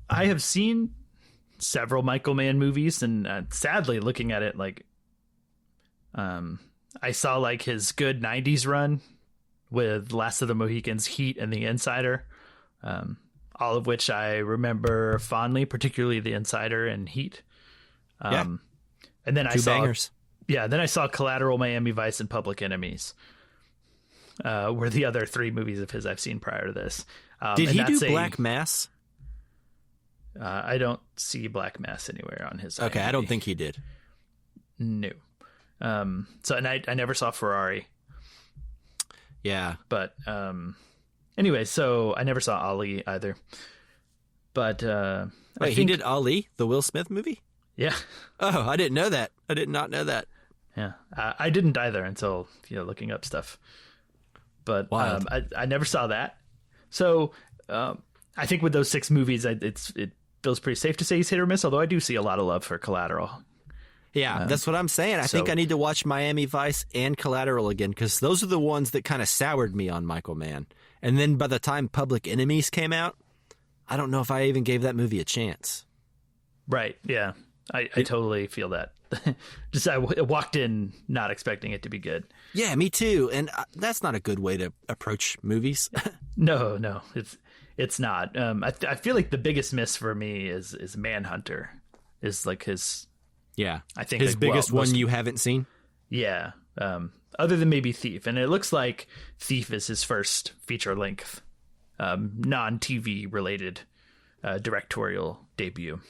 have seen several Michael Mann movies, and sadly, looking at it, like, I saw like his good '90s run with Last of the Mohicans, Heat, and The Insider, all of which I remember fondly, particularly The Insider and Heat. And then I saw
bangers.
Yeah, then I saw Collateral, Miami Vice, and Public Enemies. Were the other three movies of his I've seen prior to this.
Did he do Black Mass?
I don't see Black Mass anywhere on his.
Okay,
IMDb.
I don't think he did.
No. And I never saw Ferrari.
Yeah.
But anyway, so I never saw Ali either. But
wait, he did Ali, the Will Smith movie?
Yeah.
Oh, I didn't know that. I did not know that.
Yeah, I didn't either until looking up stuff. But I never saw that. So I think with those 6 movies, it feels pretty safe to say he's hit or miss. Although I do see a lot of love for Collateral.
Yeah, that's what I'm saying. I think I need to watch Miami Vice and Collateral again, because those are the ones that kind of soured me on Michael Mann. And then by the time Public Enemies came out, I don't know if I even gave that movie a chance.
Right. Yeah, I totally feel that. Just I walked in not expecting it to be good.
Yeah, me too. And that's not a good way to approach movies.
No, it's not. I feel like the biggest miss for me is Manhunter. Is like his.
Yeah,
I think
his biggest one you haven't seen.
Yeah, other than maybe Thief, and it looks like Thief is his first feature length, non-TV related directorial debut.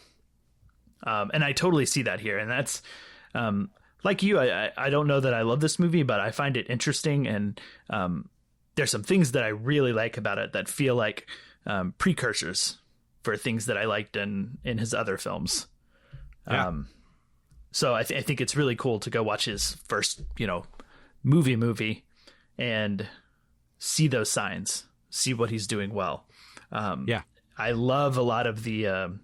And I totally see that here, and that's like you. I don't know that I love this movie, but I find it interesting, and there's some things that I really like about it that feel like precursors for things that I liked in his other films.
Yeah.
So I think it's really cool to go watch his first, movie and see those signs, see what he's doing well. I love a lot of the,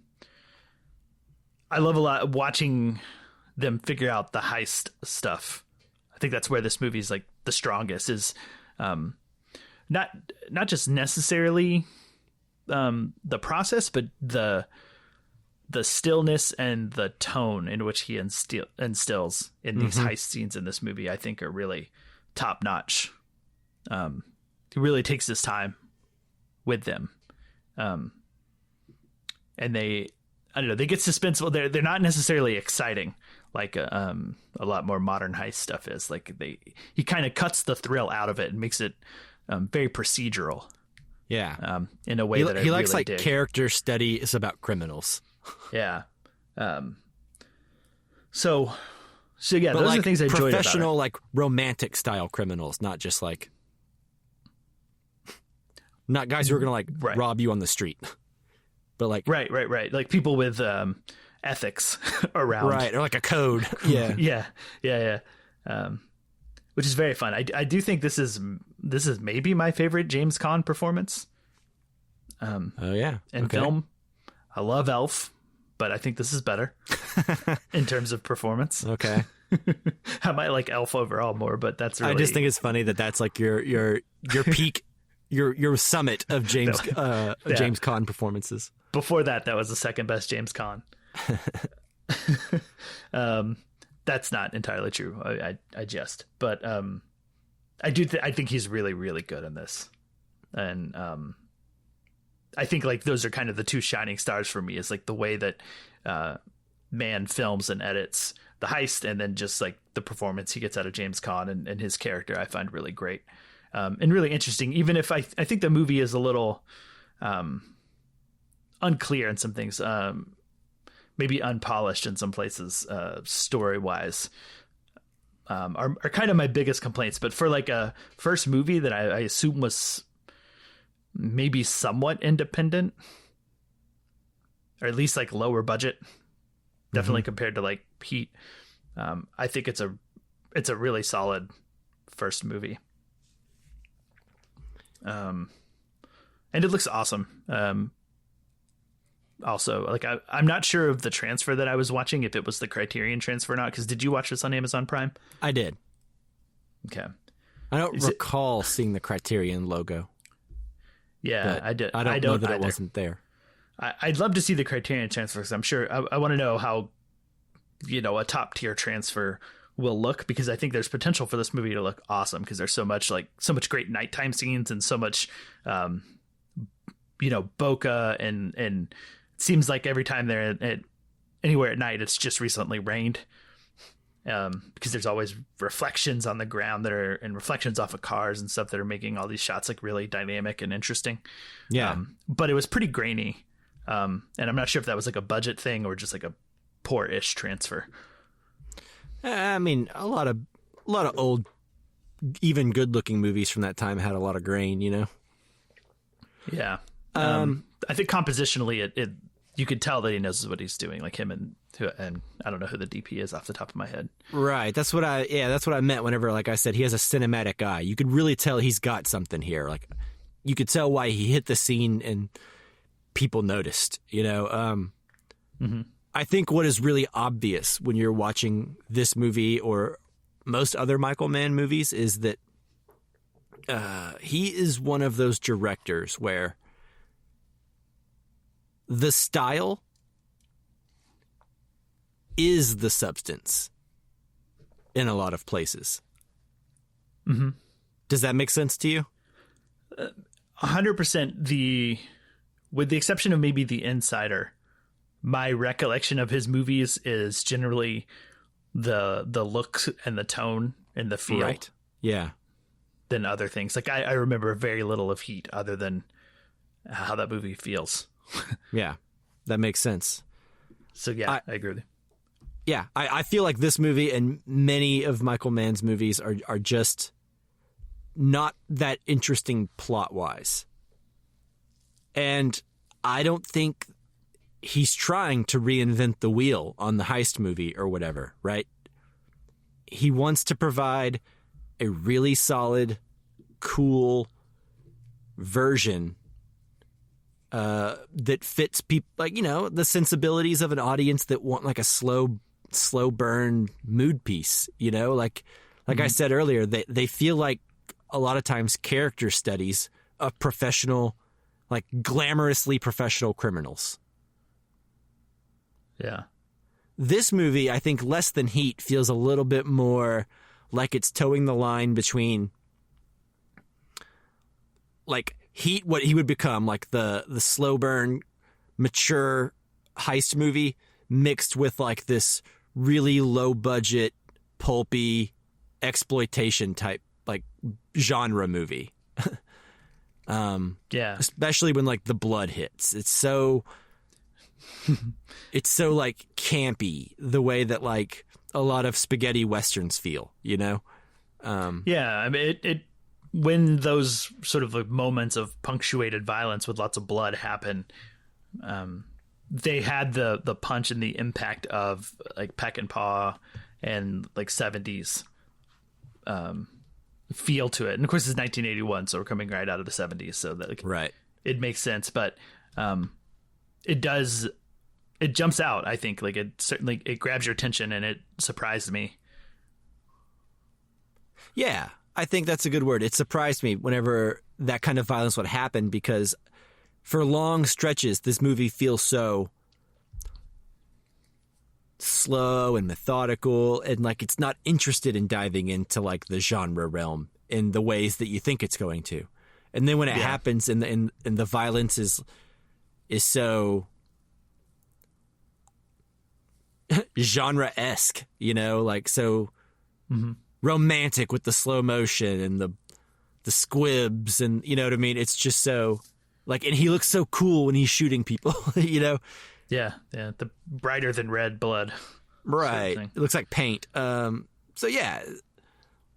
watching them figure out the heist stuff. I think that's where this movie is like the strongest is, not just necessarily, the process, but the stillness and the tone in which he instills in these heist scenes in this movie, I think are really top notch. He really takes his time with them. And they get suspenseful. They're not necessarily exciting like a lot more modern heist stuff is. Like he kind of cuts the thrill out of it and makes it very procedural.
Yeah.
In a way that
he likes
really
like
dig.
character studies about criminals.
Yeah. So yeah,
but
those
like
are things I enjoyed about it.
Professional, like romantic style criminals, not just like not guys who are going to like rob you on the street, but like
right. Like people with ethics around,
right, or like a code. Yeah.
Which is very fun. I do think this is maybe my favorite James Caan performance.
Oh yeah,
in film. I love Elf, but I think this is better in terms of performance.
Okay.
I might like Elf overall more, but that's really...
I just think it's funny that's like your peak, your summit of James Caan performances.
Before that was the second best James Caan. That's not entirely true. I jest, but I do. I think he's really, really good in this, and I think like those are kind of the two shining stars for me. Is like the way that Mann films and edits the heist, and then just like the performance he gets out of James Caan and his character, I find really great and really interesting. Even if I think the movie is a little unclear in some things, maybe unpolished in some places, story wise. are kind of my biggest complaints. But for like a first movie that I assume was maybe somewhat independent, or at least like lower budget, definitely compared to like Heat, I think it's a really solid first movie. And it looks awesome. Also, like I'm not sure of the transfer that I was watching, if it was the Criterion transfer or not. Because did you watch this on Amazon Prime?
I did.
Okay.
I don't recall seeing the Criterion logo.
Yeah, I did.
I don't know that
either.
it wasn't there.
I'd love to see the Criterion transfer, because I'm sure I want to know how, a top tier transfer will look, because I think there's potential for this movie to look awesome, because there's so much great nighttime scenes and so much, bokeh and it seems like every time they're anywhere at night, it's just recently rained. Because there's always reflections on the ground and reflections off of cars and stuff that are making all these shots like really dynamic and interesting.
Yeah.
But it was pretty grainy. And I'm not sure if that was like a budget thing or just like a poor-ish transfer.
I mean, a lot of old, even good-looking movies from that time had a lot of grain,
Yeah. I think compositionally, it you could tell that he knows what he's doing, like him and I don't know who the DP is off the top of my head.
Right. That's what I meant whenever, like I said, he has a cinematic eye. You could really tell he's got something here. Like, you could tell why he hit the scene and people noticed, I think what is really obvious when you're watching this movie or most other Michael Mann movies is that he is one of those directors where the style is the substance in a lot of places.
Mm-hmm.
Does that make sense to you?
100%. With the exception of maybe The Insider, my recollection of his movies is generally the look and the tone and the feel.
Right. Yeah.
Than other things. Like I remember very little of Heat other than how that movie feels.
Yeah, that makes sense.
So yeah, I agree with you.
Yeah, I feel like this movie and many of Michael Mann's movies are just not that interesting plot-wise. And I don't think he's trying to reinvent the wheel on the heist movie or whatever, right? He wants to provide a really solid, cool version that fits people, like, the sensibilities of an audience that want like a slow burn mood piece, like I said earlier, they feel like a lot of times character studies of professional, like glamorously professional criminals.
Yeah.
This movie, I think less than Heat, feels a little bit more like it's towing the line between like Heat, what he would become, like the slow burn, mature heist movie mixed with like this really low budget, pulpy exploitation type like genre movie.
Yeah.
Especially when like the blood hits. It's so like campy the way that like a lot of spaghetti westerns feel, Yeah,
I mean it when those sort of like moments of punctuated violence with lots of blood happen, they had the punch and the impact of like Peck and Paw and like 70s feel to it. And of course it's 1981, so we're coming right out of the 70s, so that like,
right,
it makes sense. But it jumps out. I think like it grabs your attention, and it surprised me.
Yeah, I think that's a good word. It surprised me whenever that kind of violence would happen, because for long stretches, this movie feels so slow and methodical, and like it's not interested in diving into like the genre realm in the ways that you think it's going to. And then when it happens, and the violence is so genre-esque, like so romantic with the slow motion and the squibs, and you know what I mean? It's just so like, and he looks so cool when he's shooting people, Yeah,
the brighter than red blood.
Right. Sort of, it looks like paint. So yeah,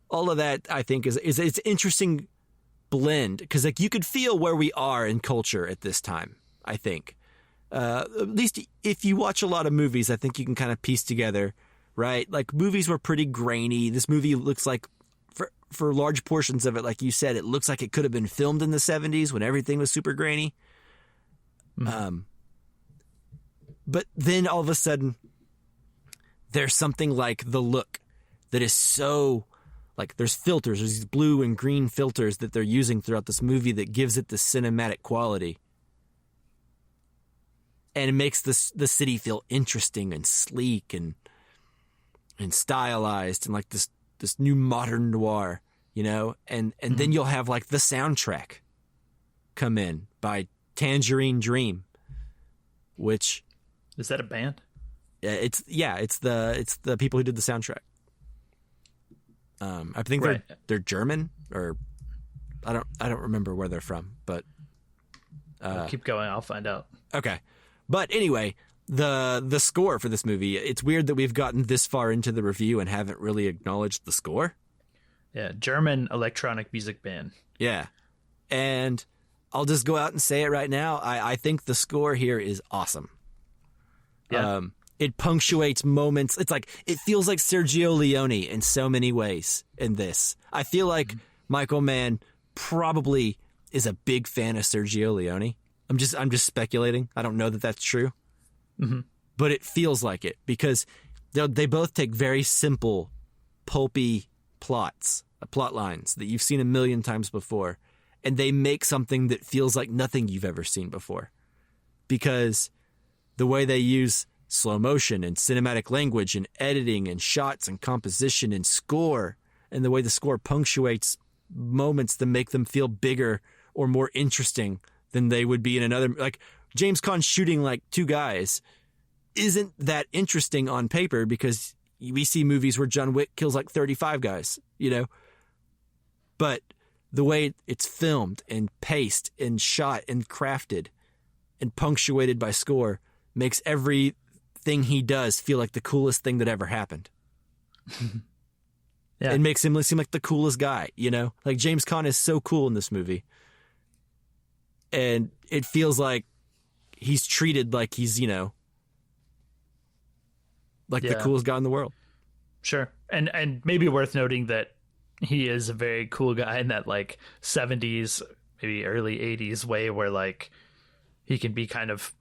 all of that I think is it's interesting blend because like you could feel where we are in culture at this time. I think at least if you watch a lot of movies, I think you can kind of piece together, right? Like movies were pretty grainy. This movie looks like for large portions of it, like you said, it looks like it could have been filmed in the 70s when everything was super grainy. But then all of a sudden, there's something like the look that is so, like there's filters, there's these blue and green filters that they're using throughout this movie that gives it the cinematic quality. And it makes the city feel interesting and sleek and stylized and like this new modern noir, you know? And then you'll have like the soundtrack come in by Tangerine Dream, which...
Is that a band?
It's the people who did the soundtrack. I think they're German, or I don't remember where they're from, but
keep going, I'll find out.
Okay. But anyway, the score for this movie, it's weird that we've gotten this far into the review and haven't really acknowledged the score.
Yeah, German electronic music band.
Yeah. And I'll just go out and say it right now. I think the score here is awesome.
Yeah.
It punctuates moments. It's like, it feels like Sergio Leone in so many ways in this. I feel like Michael Mann probably is a big fan of Sergio Leone. I'm just speculating. I don't know that that's true, but it feels like it because they both take very simple, pulpy plot lines that you've seen a million times before, and they make something that feels like nothing you've ever seen before because the way they use slow motion and cinematic language and editing and shots and composition and score and the way the score punctuates moments that make them feel bigger or more interesting than they would be in another. Like James Caan shooting like two guys isn't that interesting on paper because we see movies where John Wick kills like 35 guys, you know, but the way it's filmed and paced and shot and crafted and punctuated by score makes everything he does feel like the coolest thing that ever happened.
Yeah.
It makes him seem like the coolest guy, you know? Like James Caan is so cool in this movie. And it feels like he's treated like he's, you know, like the coolest guy in the world.
Sure. And maybe worth noting that he is a very cool guy in that like 70s, maybe early 80s way where like he can be kind of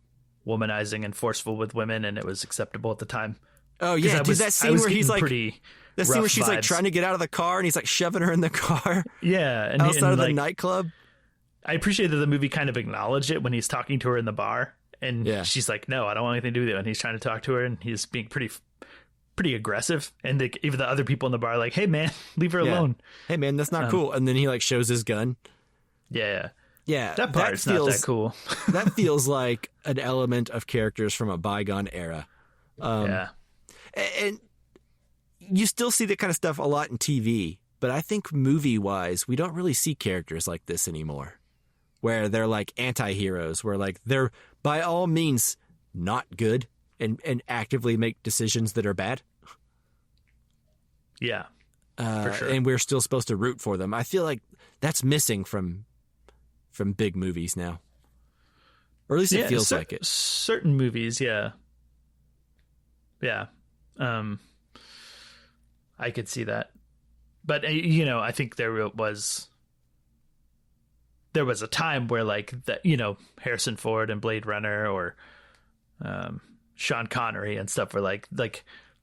womanizing and forceful with women and it was acceptable at the time.
Oh yeah, dude, that scene where he's like that scene where she's
vibes.
like trying to get out of the car and he's like shoving her in the car.
Yeah, and
outside of the
like,
nightclub.
I appreciate that the movie kind of acknowledged it when he's talking to her in the bar and she's like, "No, I don't want anything to do with it." And he's trying to talk to her and he's being pretty aggressive, and even the other people in the bar are like, "Hey man, leave her alone."
Hey man, that's not cool. And then he like shows his gun.
Yeah.
That
part's not that cool.
That feels like an element of characters from a bygone era. And you still see that kind of stuff a lot in TV, but I think movie-wise, we don't really see characters like this anymore, where they're like anti-heroes, where like they're by all means not good and actively make decisions that are bad.
Yeah, for sure.
And we're still supposed to root for them. I feel like that's missing from big movies now. Or at least it feels like it.
Certain movies, yeah. Yeah. I could see that. But, you know, I think there was a time where, like, that, you know, Harrison Ford and Blade Runner or Sean Connery and stuff were, like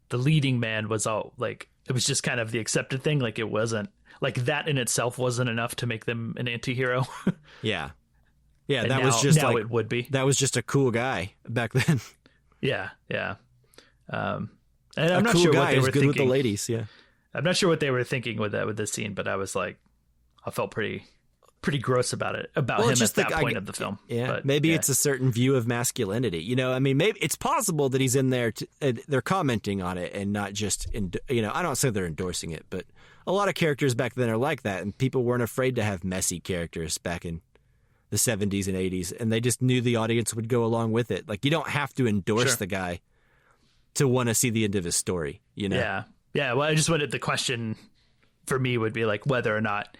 the leading man was all, like, it was just kind of the accepted thing. Like, it wasn't, like, that in itself wasn't enough to make them an anti-hero. Yeah. Yeah, and that was just now like, it would be. That was just a cool guy back then. Yeah, yeah. And I'm not sure what they were thinking. With the ladies, yeah. I'm not sure what they were thinking with this scene, but I was like, I felt pretty gross about it, him at that point of the film. Yeah, but, maybe it's a certain view of masculinity. You know, I mean, maybe it's possible that he's in there. They're commenting on it and not just, you know, I don't say they're endorsing it, but a lot of characters back then are like that, and people weren't afraid to have messy characters back in the 70s and 80s, and they just knew the audience would go along with it. Like, you don't have to endorse the guy to want to see the end of his story, you know? Yeah. Yeah, well, I just wanted the question for me would be like whether or not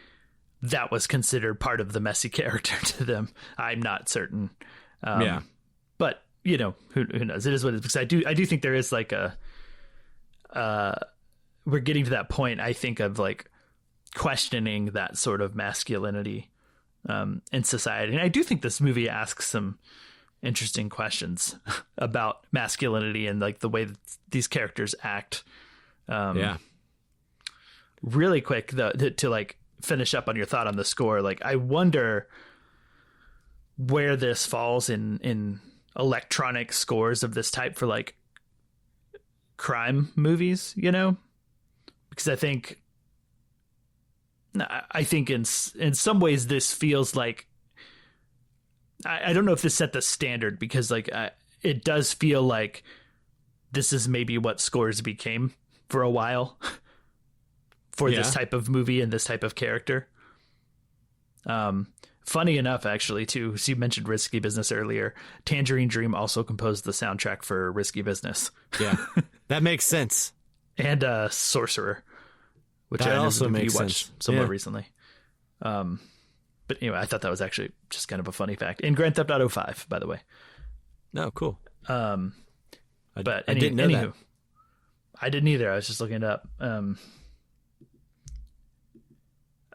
that was considered part of the messy character to them. I'm not certain. But you know, who knows? It is what it is. Because I do think there is like we're getting to that point, I think, of like questioning that sort of masculinity in society. And I do think this movie asks some interesting questions about masculinity and like the way that these characters act. Really quick though, to like finish up on your thought on the score, like I wonder where this falls in electronic scores of this type for like crime movies, you know, because I think in some ways this feels like, I don't know if this set the standard, because like it does feel like this is maybe what scores became for a while for this type of movie and this type of character. Funny enough, actually, too, so you mentioned Risky Business earlier. Tangerine Dream also composed the soundtrack for Risky Business. Yeah,
that makes sense.
And Sorcerer, which
that
I
also makes sense
somewhat recently. But anyway, I thought that was actually just kind of a funny fact. In Grand Theft Auto 5, by the way.
No, cool.
I
didn't know that.
I didn't either. I was just looking it up.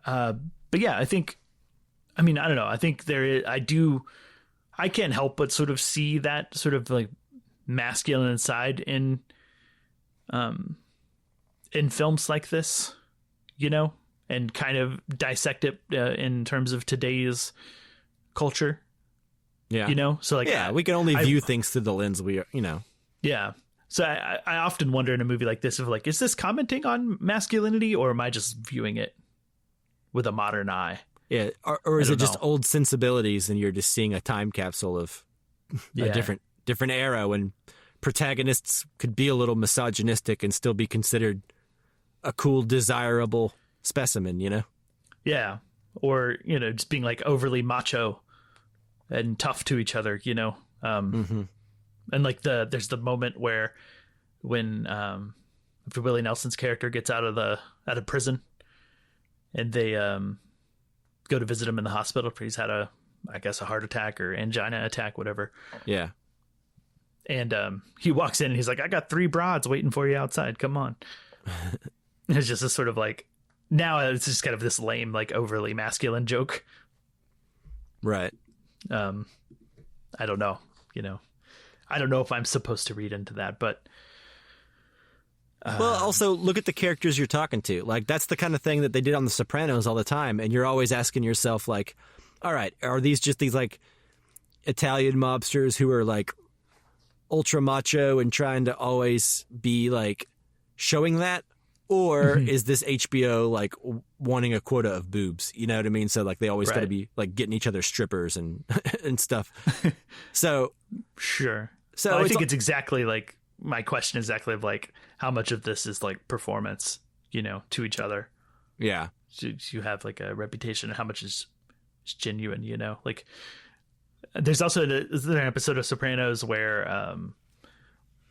But yeah, I think, I mean, I don't know. I think I can't help but sort of see that sort of like masculine side in films like this, you know, and kind of dissect it in terms of today's culture. Yeah. You know, so like,
we can only view things through the lens we are, you know.
Yeah. So I often wonder in a movie like this, of like, is this commenting on masculinity, or am I just viewing it with a modern eye?
Yeah. Or is it just old sensibilities and you're just seeing a time capsule of a different era when protagonists could be a little misogynistic and still be considered a cool, desirable specimen, you know? Yeah.
Or, you know, just being like overly macho and tough to each other, you know? And like there's the moment when Willie Nelson's character gets out of prison, and they go to visit him in the hospital because he's had a heart attack or angina attack, whatever.
Yeah.
And he walks in and he's like, I got 3 broads waiting for you outside. Come on. And it's just a sort of like, now it's just kind of this lame, like overly masculine joke.
Right.
I don't know, you know, I don't know if I'm supposed to read into that, but.
Well, also look at the characters you're talking to. Like, that's the kind of thing that they did on The Sopranos all the time. And you're always asking yourself, like, all right, are these just these like Italian mobsters who are like ultra macho and trying to always be like showing that? Or is this HBO like wanting a quota of boobs? You know what I mean? So like they always got to be like getting each other strippers and and stuff. So
sure. So I think it's exactly like, my question is exactly of like, how much of this is like performance, you know, to each other?
Yeah.
So you have like a reputation, and how much is genuine, you know? Like, there's also an episode of Sopranos where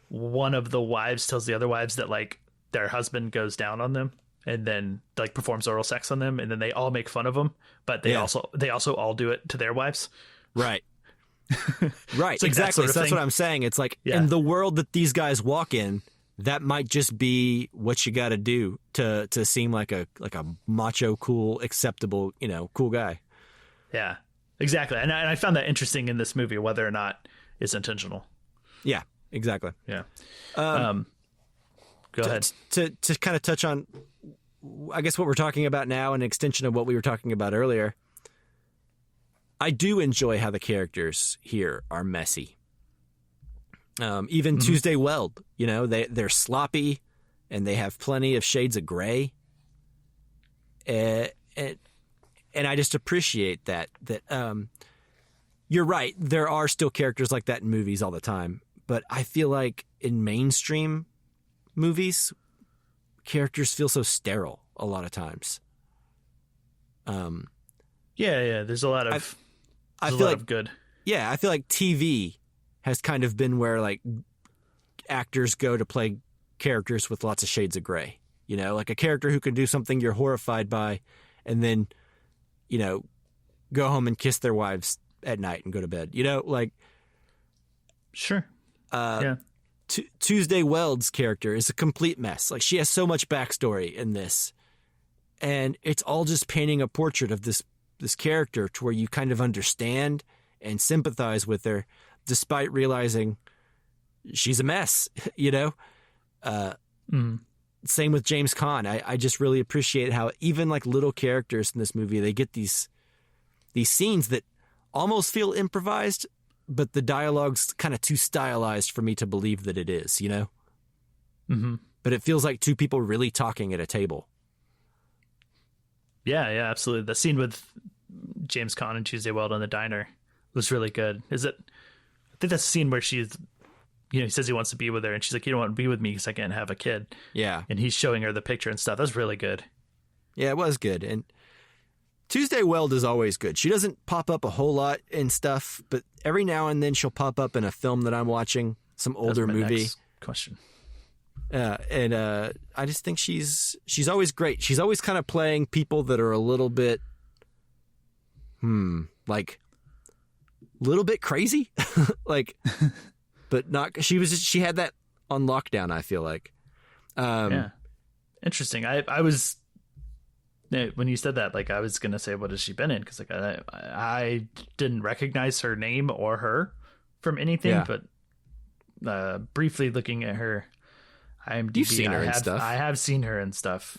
one of the wives tells the other wives that like their husband goes down on them and then like performs oral sex on them, and then they all make fun of him, but they also all do it to their wives.
Right. Right, like exactly. So that's what I'm saying. It's like in the world that these guys walk in, that might just be what you got to do to seem like a macho, cool, acceptable, you know, cool guy.
Yeah, exactly. And I found that interesting in this movie, whether or not it's intentional.
Yeah, exactly.
Yeah. Go ahead.
To kind of touch on, I guess, what we're talking about now, an extension of what we were talking about earlier. I do enjoy how the characters here are messy. Even Tuesday Weld, you know, they're sloppy and they have plenty of shades of gray. And I just appreciate that you're right. There are still characters like that in movies all the time, but I feel like in mainstream movies, characters feel so sterile a lot of times.
Yeah. There's a lot of,
I feel like
good.
Yeah, I feel like TV has kind of been where like actors go to play characters with lots of shades of gray. You know, like a character who can do something you're horrified by and then, you know, go home and kiss their wives at night and go to bed. You know, like...
Sure. Yeah.
Tuesday Weld's character is a complete mess. Like, she has so much backstory in this. And it's all just painting a portrait of this character to where you kind of understand and sympathize with her despite realizing she's a mess, you know? Same with James Caan. I just really appreciate how even like little characters in this movie, they get these scenes that almost feel improvised, but the dialogue's kind of too stylized for me to believe that it is, you know?
Mm-hmm.
But it feels like two people really talking at a table.
Yeah, absolutely. The scene with James Caan and Tuesday Weld in the diner was really good. I think that's the scene where she's, you know, he says he wants to be with her, and she's like, "You don't want to be with me because I can't have a kid."
Yeah.
And he's showing her the picture and stuff. That's really good.
Yeah, it was good. And Tuesday Weld is always good. She doesn't pop up a whole lot in stuff, but every now and then she'll pop up in a film that I'm watching, some older movie.
Next question.
And I just think she's always great. She's always kind of playing people that are a little bit, like, little bit crazy, like, but not. She had that on lockdown, I feel like.
Yeah, interesting. I was, when you said that, like, I was gonna say, what has she been in? Because like I didn't recognize her name or her from anything, but briefly looking at her.
You've seen her in stuff.
I have seen her in stuff.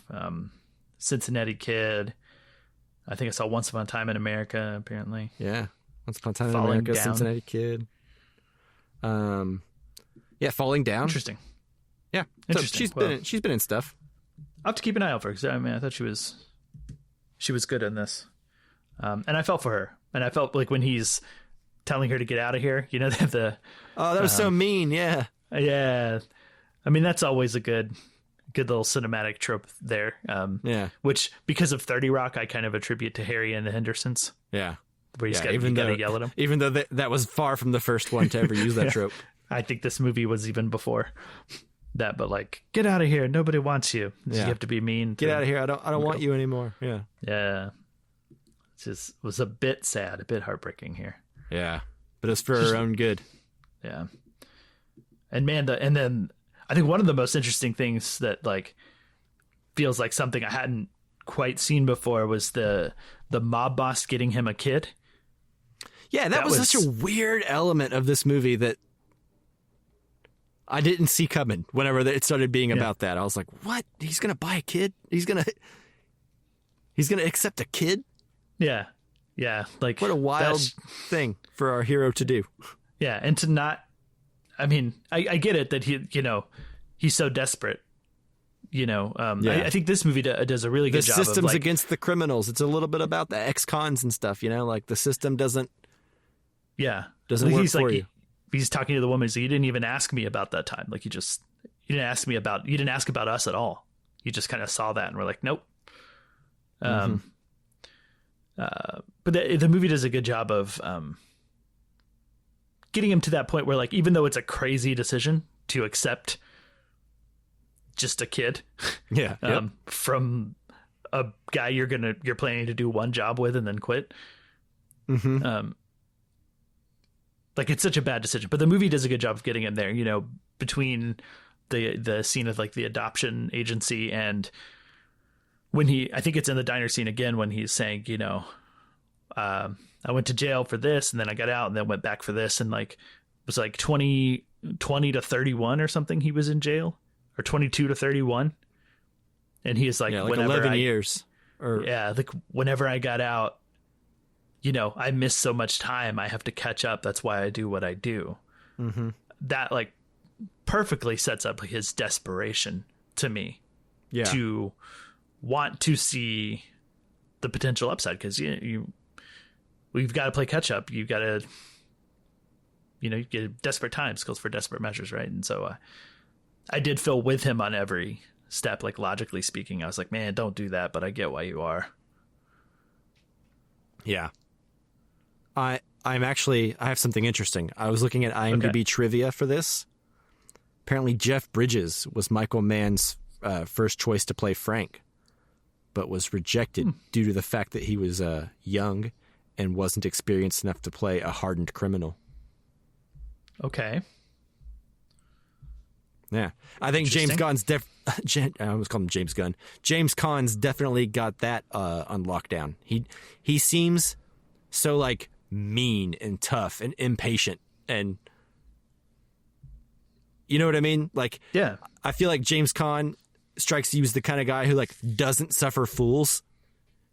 Cincinnati Kid. I think I saw Once Upon a Time in America, apparently.
Yeah. Once Upon a Time in
Falling
America,
Down.
Cincinnati Kid. Yeah, Falling Down.
Interesting.
Yeah.
Interesting.
So she's been in stuff.
I'll have to keep an eye out for her, because I mean, I thought she was good in this. And I felt for her. And I felt like when he's telling her to get out of here, you know, they have the...
Oh, that was so mean, yeah.
Yeah. I mean, that's always a good little cinematic trope there.
Yeah.
Which, because of 30 Rock, I kind of attribute to Harry and the Hendersons.
Yeah.
Where you gotta yell at him.
Even though that was far from the first one to ever use that trope.
I think this movie was even before that, but like, get out of here. Nobody wants you.
Yeah.
You have to be mean.
Get out of here. I don't want you anymore. Yeah.
Yeah. It just was a bit sad, a bit heartbreaking here.
Yeah. But it's for her own good.
Yeah. And man, and then I think one of the most interesting things that like feels like something I hadn't quite seen before was the mob boss getting him a kid.
Yeah, that was such a weird element of this movie that I didn't see coming whenever it started being about that. I was like, what? He's going to buy a kid? He's going to accept a kid?
Yeah. Yeah. Like,
what a wild thing for our hero to do.
Yeah. And to not, I mean, I get it that he's so desperate, you know. I think this movie does a really good job.
The system's
of, like,
against the criminals. It's a little bit about the ex-cons and stuff, you know, like the system doesn't work for you.
He's talking to the woman. He's like, you didn't even ask me about that time. Like, you didn't ask about us at all. You just kind of saw that and we're like, nope. But the movie does a good job of getting him to that point where, like, even though it's a crazy decision to accept just a kid, from a guy you're planning to do one job with and then quit. Like, it's such a bad decision, but the movie does a good job of getting him there, you know, between the scene of like the adoption agency and when I think it's in the diner scene again, when he's saying, you know, I went to jail for this and then I got out and then went back for this. And like, it was like 20 to 31 or something. He was in jail, or 22 to 31. And he is like,
like 11 years.
Like whenever I got out, you know, I missed so much time. I have to catch up. That's why I do what I do.
Mm-hmm.
That like perfectly sets up his desperation to me to want to see the potential upside. Cause we've got to play catch up. You've got to, you know, you get desperate times calls for desperate measures. Right. And so I did feel with him on every step, like logically speaking. I was like, man, don't do that. But I get why you are.
Yeah. I have something interesting. I was looking at IMDb trivia for this. Apparently Jeff Bridges was Michael Mann's first choice to play Frank, but was rejected due to the fact that he was young and wasn't experienced enough to play a hardened criminal.
Okay.
Yeah. I think James Gunn's I almost called him James Gunn. James Caan's definitely got that on lockdown. He seems so like mean and tough and impatient, and you know what I mean? Like,
yeah,
I feel like James Caan strikes you as the kind of guy who like doesn't suffer fools.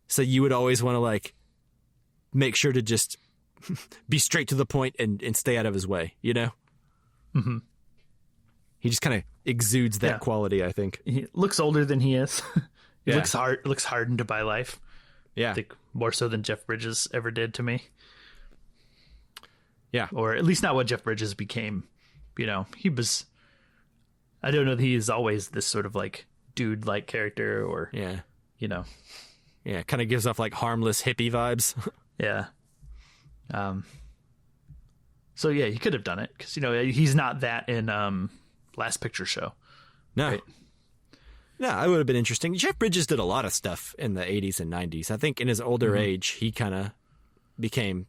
So you would always want to like make sure to just be straight to the point and stay out of his way, you know?
Mm-hmm.
He just kind of exudes that quality, I think.
He looks older than he is. He looks hardened by life.
Yeah.
I think more so than Jeff Bridges ever did to me.
Yeah.
Or at least not what Jeff Bridges became. You know, he was... I don't know that he is always this sort of like dude-like character or, you know.
Yeah, kind of gives off like harmless hippie vibes.
Yeah. So yeah, he could have done it because, you know, he's not that in Last Picture Show.
No.
Right?
No, it would have been interesting. Jeff Bridges did a lot of stuff in the 80s and 90s. I think in his older age, he kind of became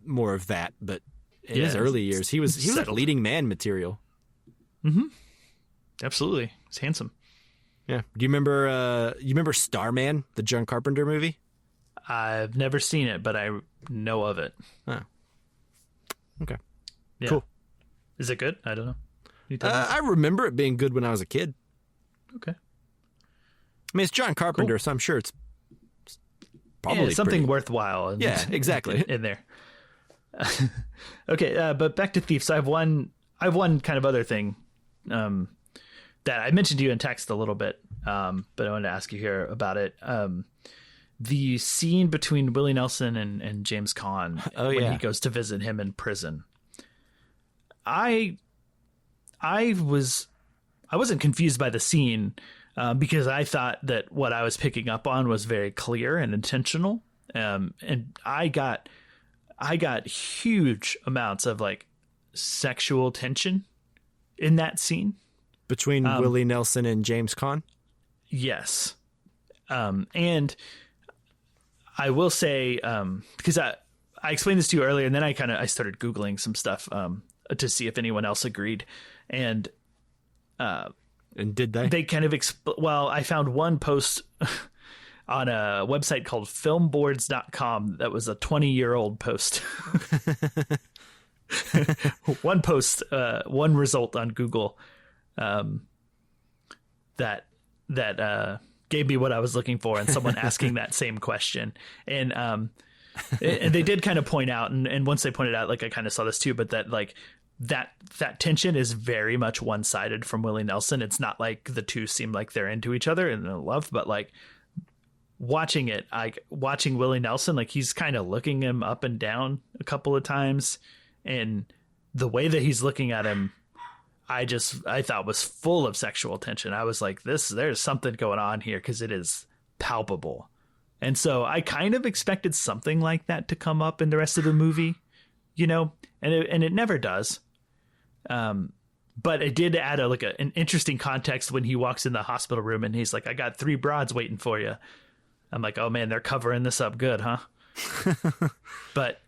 more of that. But in his early years, he was like leading man material.
Mm-hmm. Absolutely. He's handsome.
Yeah. Do you remember Starman, the John Carpenter movie?
I've never seen it, but I know of it.
Oh. Okay.
Yeah.
Cool.
Is it good? I don't know.
I remember it being good when I was a kid.
Okay.
I mean, it's John Carpenter, so I'm sure it's probably
something
pretty...
worthwhile.
Yeah, exactly.
in there. Okay, but back to Thief. So I've one kind of other thing that I mentioned to you in text a little bit, but I wanted to ask you here about it. The scene between Willie Nelson and James Caan when he goes to visit him in prison. I wasn't confused by the scene because I thought that what I was picking up on was very clear and intentional. And I got huge amounts of like sexual tension in that scene
between Willie Nelson and James Caan.
Yes. And I will say, because I explained this to you earlier, and then I started Googling some stuff to see if anyone else agreed. And
did they?
They kind of I found one post on a website called filmboards.com that was a 20-year-old post. One post, one result on Google that gave me what I was looking for, and someone asking that same question. And they did kind of point out, and once they pointed out, like I kind of saw this too, but that like that tension is very much one-sided from Willie Nelson. It's not like the two seem like they're into each other and in love, but like watching Willie Nelson, like he's kind of looking him up and down a couple of times, and the way that he's looking at him, I thought was full of sexual tension. I was like, there's something going on here because it is palpable. And so I kind of expected something like that to come up in the rest of the movie, you know, and it never does. But it did add an interesting context when he walks in the hospital room and he's like, I got 3 broads waiting for you. I'm like, oh man, they're covering this up good, huh? But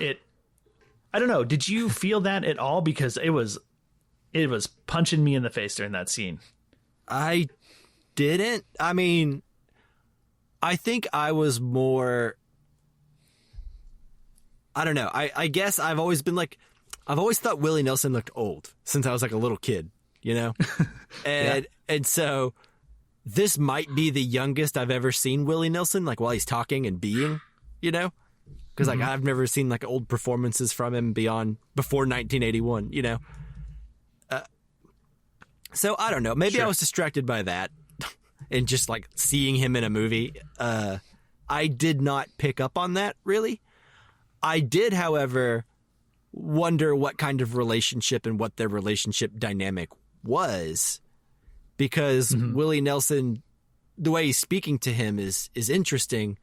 I don't know. Did you feel that at all? Because it was punching me in the face during that scene.
I didn't. I mean, I think I was more, I don't know. I guess I've always thought Willie Nelson looked old since I was like a little kid, you know? And so this might be the youngest I've ever seen Willie Nelson, like while he's talking and being, you know? Because like I've never seen like old performances from him before 1981, you know? So I don't know. Maybe I was distracted by that and just like seeing him in a movie. I did not pick up on that really. I did, however, wonder what kind of relationship and what their relationship dynamic was, because Willie Nelson, the way he's speaking to him is interesting,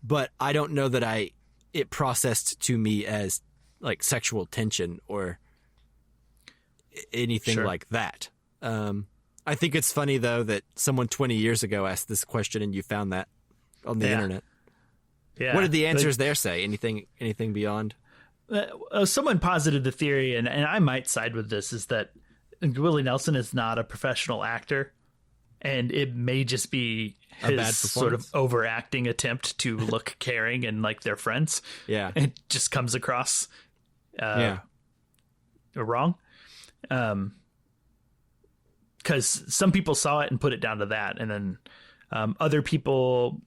but I don't know that it processed to me as like sexual tension, or anything
Sure.
like that. I think it's funny, though, that someone 20 years ago asked this question and you found that on the internet.
Yeah.
What did the answers there say? Anything beyond?
Someone posited the theory, and I might side with this, is that Willie Nelson is not a professional actor, and it may just be
A bad
his sort of
performance?
overacting attempt to look caring and like they're friends.
Yeah.
It just comes across
Yeah.
wrong. Because some people saw it and put it down to that, and then other people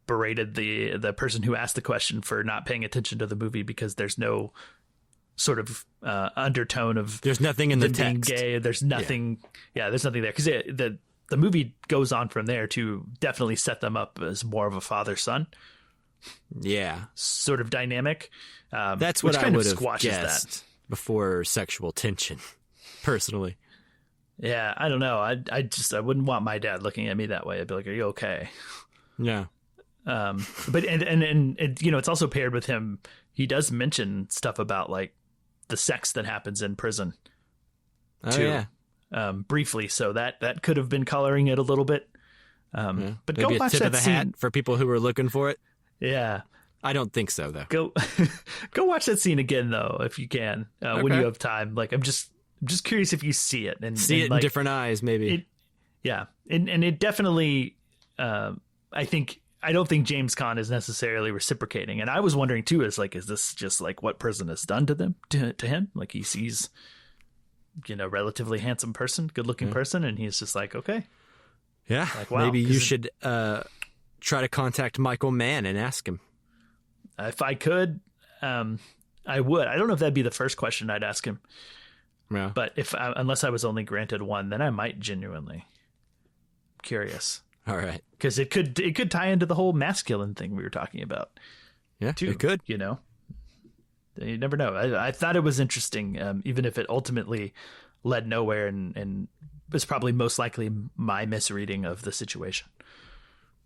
berated the person who asked the question for not paying attention to the movie because there's no sort of undertone of
There's nothing in the
them being
text.
gay. There's nothing. Yeah, there's nothing there because the movie goes on from there to definitely set them up as more of a father-son
Yeah.
sort of dynamic.
That's
which
what I
kind of
would have
squashes
guessed before sexual tension, personally.
Yeah, I don't know. I wouldn't want my dad looking at me that way. I'd be like, "Are you okay?"
Yeah.
But and you know, it's also paired with him. He does mention stuff about like the sex that happens in prison
Oh,
too,
yeah.
briefly. So that could have been coloring it a little bit. But
Maybe
go
a
watch
tip
that
of the
scene.
hat for people who were looking for it.
Yeah,
I don't think so, though.
go go watch that scene again though if you can when
Okay.
you have time. Like I'm just curious if you see it and
See it in
like,
different eyes, maybe.
It, yeah, and it definitely. I don't think James Caan is necessarily reciprocating, and I was wondering too. Is this just like what prison has done to them to him? Like he sees, you know, relatively handsome person, good looking person, and he's just like, okay,
Yeah.
Like, wow,
Maybe
'cause
you
it-
should try to contact Michael Mann and ask him.
if I could, I would. I don't know if that'd be the first question I'd ask him,
Yeah.
but unless I was only granted one, then I might genuinely curious.
All right.
Because it could tie into the whole masculine thing we were talking about
Yeah,
too.
it could.
You know, you never know. I thought it was interesting, even if it ultimately led nowhere, and was probably most likely my misreading of the situation.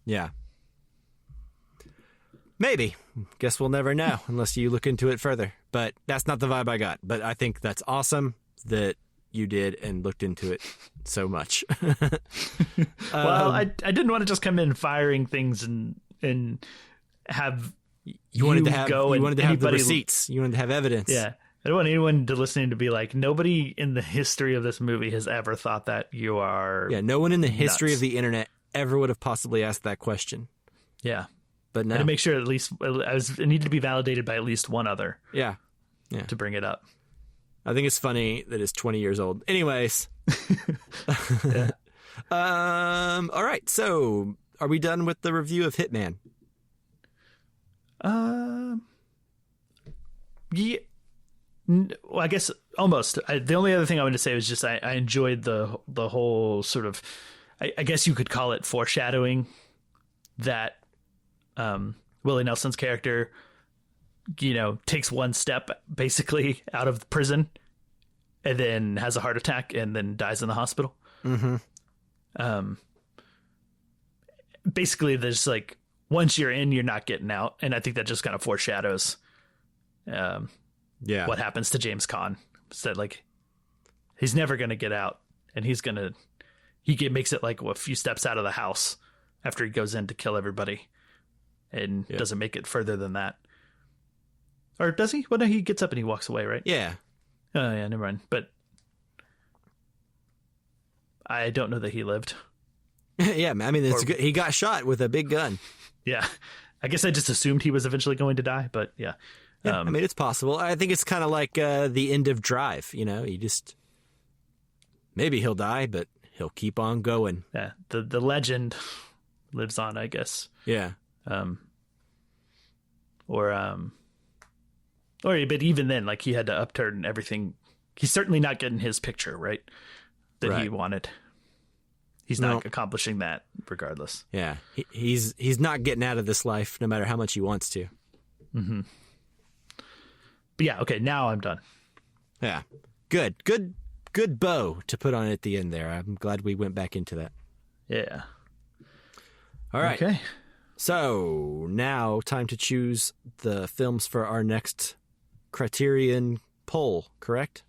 Yeah. Maybe. Guess we'll never know unless you look into it further. But that's not the vibe I got. But I think that's awesome that you did and looked into it so much.
Well, I didn't want to just come in firing things and have
You wanted to have
go
you
and
wanted to have the
anybody-
receipts. You wanted to have evidence.
Yeah. I don't want anyone to listening to be like, nobody in the history of this movie has ever thought that you are.
Yeah, no one in the history
Nuts.
of the internet ever would have possibly asked that question.
Yeah.
But no.
And to make sure at least it needed to be validated by at least one other
Yeah.
to bring it up.
I think it's funny that it's 20 years old. Anyways. All right. So, are we done with the review of Hitman?
Yeah. Well, I guess almost. The only other thing I wanted to say was just I enjoyed the whole sort of, I guess you could call it foreshadowing that Willie Nelson's character, you know, takes one step basically out of prison and then has a heart attack and then dies in the hospital. Mm-hmm. Basically, there's like, once you're in, you're not getting out. And I think that just kind of foreshadows
Yeah.
what happens to James Caan. Said like he's never going to get out, and makes it like a few steps out of the house after he goes in to kill everybody, and doesn't make it further than that. Or does he? Well, no, he gets up and he walks away, right?
Yeah.
Oh yeah, never mind. But I don't know that he lived.
Yeah. I mean, it's good. He got shot with a big gun.
Yeah, I guess I just assumed he was eventually going to die, but yeah.
Yeah, I mean, it's possible. I think it's kind of like the end of Drive. You know, maybe he'll die, but he'll keep on going.
Yeah, the legend lives on, I guess.
Yeah.
But even then, like, he had to upturn everything. He's certainly not getting his picture, right? That he
Right.
wanted. He's not accomplishing that regardless.
Yeah. He's not getting out of this life no matter how much he wants to.
Mm-hmm. But yeah, okay, now I'm done.
Yeah. Good bow to put on at the end there. I'm glad we went back into that.
Yeah.
All right.
Okay.
So now time to choose the films for our next Criterion poll, correct?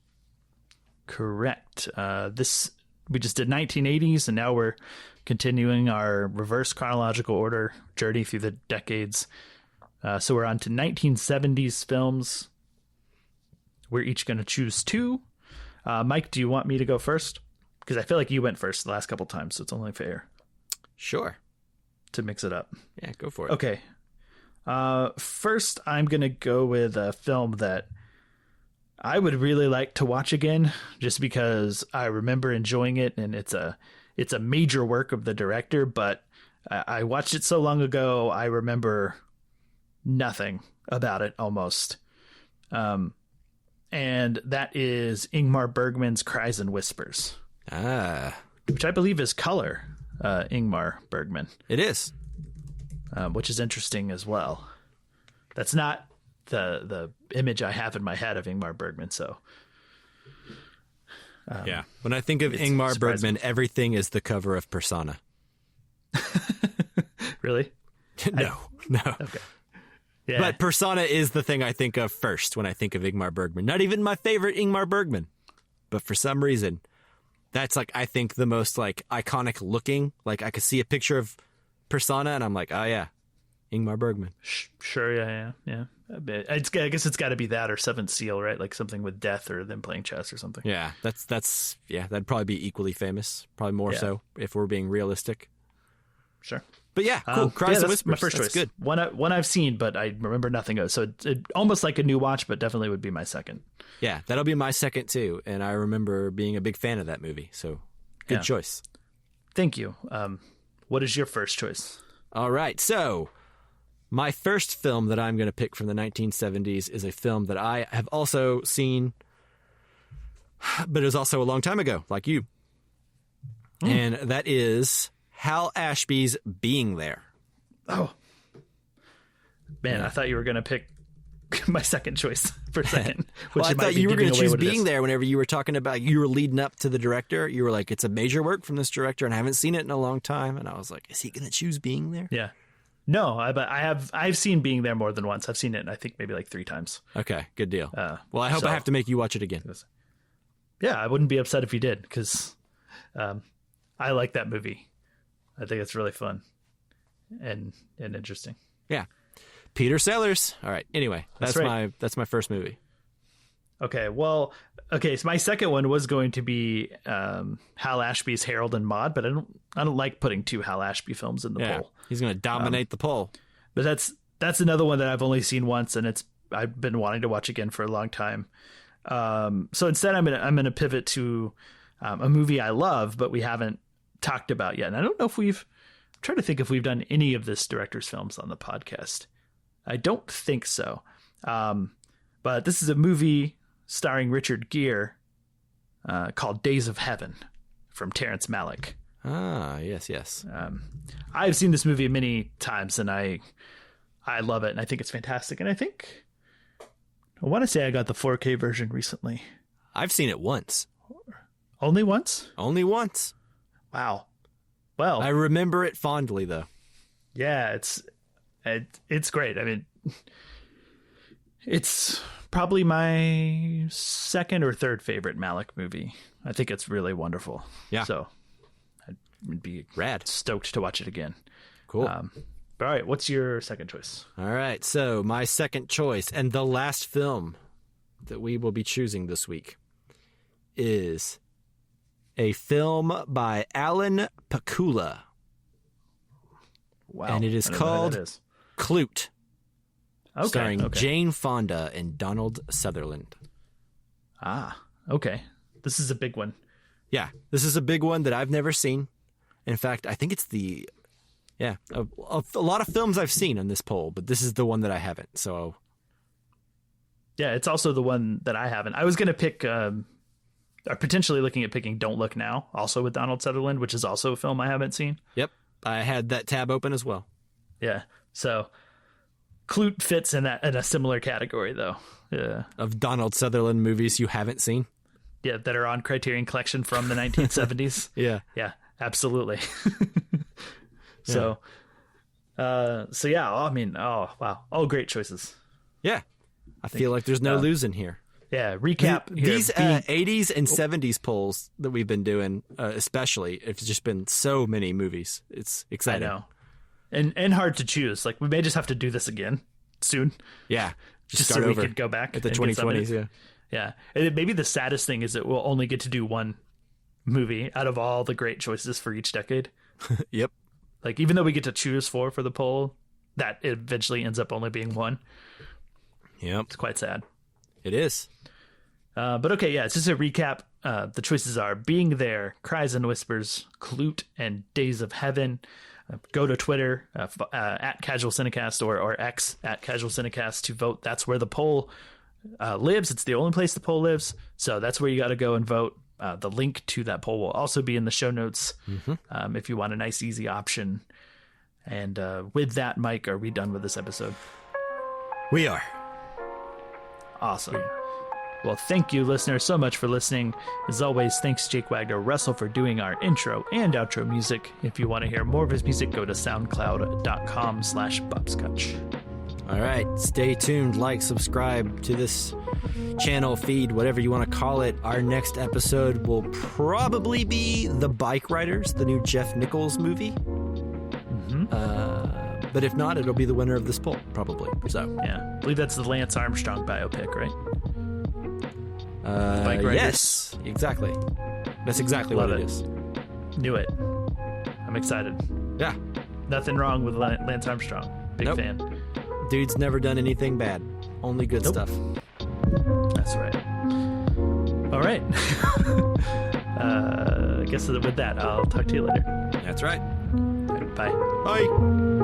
Correct. We just did 1980s, and now we're continuing our reverse chronological order journey through the decades. So we're on to 1970s films. We're each going to choose two. Mike, do you want me to go first? Because I feel like you went first the last couple times, so it's only fair.
Sure.
To mix it up.
Yeah, go for it.
Okay. First, I'm going to go with a film that I would really like to watch again, just because I remember enjoying it, and it's a major work of the director, but I watched it so long ago, I remember nothing about it almost. And that is Ingmar Bergman's Cries and Whispers. Which I believe is color, Ingmar Bergman.
It is.
Which is interesting as well. That's not the image I have in my head of Ingmar Bergman, so...
yeah. When I think of Ingmar Bergman, everything is the cover of Persona.
Really?
No.
Okay. Yeah.
But Persona is the thing I think of first when I think of Ingmar Bergman. Not even my favorite Ingmar Bergman. But for some reason, that's like, I think the most like iconic looking. Like I could see a picture of Persona and I'm like, oh yeah, Ingmar Bergman.
Sure, yeah. I guess it's got to be that or Seventh Seal, right? Like something with death or them playing chess or something.
Yeah, that'd probably be equally famous. Probably more so if we're being realistic.
Sure.
But yeah, cool. Cries and Whispers.
My first choice.
Good.
One I've seen, but I remember nothing of. So it almost like a new watch, but definitely would be my second.
Yeah, that'll be my second too. And I remember being a big fan of that movie. So good choice.
Thank you. What is your first choice?
All right. So my first film that I'm going to pick from the 1970s is a film that I have also seen, but it was also a long time ago, like you. And that is Hal Ashby's Being There.
Oh. Man, I thought you were going to pick my second choice for a second.
Well, I thought you were going to choose Being There whenever you were talking about, you were leading up to the director. You were like, it's a major work from this director, and I haven't seen it in a long time. And I was like, is he going to choose Being There?
Yeah. No, but I've seen Being There more than once. I've seen it, I think, maybe like 3 times.
Okay, good deal. Well, I hope I have to make you watch it again.
Yeah, I wouldn't be upset if you did, because I like that movie. I think it's really fun and interesting. Yeah.
Peter Sellers. All right. Anyway, that's
right.
my first movie.
Okay. Well, so my second one was going to be Hal Ashby's Harold and Maude, but I don't like putting 2 Hal Ashby films in the poll.
He's going to dominate the poll.
But that's another one that I've only seen once, and I've been wanting to watch again for a long time. So instead, I'm gonna pivot to a movie I love, but we haven't talked about yet. And I don't know if I'm trying to think if we've done any of this director's films on the podcast. I don't think so. But this is a movie starring Richard Gere called Days of Heaven from Terrence Malick.
Ah, yes.
I've seen this movie many times, and I love it, and I think it's fantastic. And I want to say I got the 4K version recently.
I've seen it once.
Only once?
Only once.
Wow. Well,
I remember it fondly, though.
Yeah, it's great. I mean, it's probably my second or third favorite Malick movie. I think it's really wonderful.
Yeah.
So I'd be
rad,
stoked to watch it again.
Cool.
All right, what's your second choice?
All right, so my second choice and the last film that we will be choosing this week is a film by Alan Pakula.
Wow.
And it is called Clute, starring Jane Fonda and Donald Sutherland.
Ah, okay. This is a big one.
Yeah, this is a big one that I've never seen. In fact, I think it's a lot of films I've seen on this poll, but this is the one that I haven't. So,
yeah, it's also the one that I haven't. I was going to pick, potentially looking at picking Don't Look Now, also with Donald Sutherland, which is also a film I haven't seen.
Yep, I had that tab open as well.
Yeah, so Clute fits in a similar category, though. Yeah,
of Donald Sutherland movies you haven't seen.
Yeah, that are on Criterion Collection from the 1970s. Yeah, absolutely. So yeah, I mean, oh wow, all great choices.
Yeah, I feel like there's no losing here.
Yeah, recap. here.
These 80s and 70s polls that we've been doing, especially, it's just been so many movies. It's
I
exciting.
know. And hard to choose. Like, we may just have to do this again soon.
Yeah.
Just
start
so we
over
could go back
at the
and get some of
2020s.
it. Yeah. And maybe the saddest thing is that we'll only get to do one movie out of all the great choices for each decade.
Yep.
Like, even though we get to choose four for the poll, that eventually ends up only being one.
Yep.
It's quite sad.
It is.
But okay, yeah, it's just a recap. The choices are Being There, Cries and Whispers, Clute, and Days of Heaven. Go to Twitter at Casual Cinecast or X at Casual Cinecast to vote. That's where the poll lives. It's the only place the poll lives. So that's where you got to go and vote. The link to that poll will also be in the show notes if you want a nice, easy option. And with that, Mike, are we done with this episode?
We are.
Awesome. Well, thank you, listeners, so much for listening. As always, thanks Jake Wagner Russell for doing our intro and outro music. If you want to hear more of his music, go to soundcloud.com/bopscotch.
All right. Stay tuned. Like, subscribe to this channel, feed, whatever you want to call it. Our next episode will probably be The Bike Riders, the new Jeff Nichols movie. But if not, it'll be the winner of this poll, probably. So
Yeah, I believe that's the Lance Armstrong biopic, right? Bike Riders.
Yes, exactly. That's exactly
Love
what
it.
it is.
Knew it. I'm excited.
Yeah.
Nothing wrong with Lance Armstrong. Big
Nope.
fan.
Dude's never done anything bad. Only good stuff.
That's right. All right. I guess with that, I'll talk to you later.
That's right.
Bye.
Bye.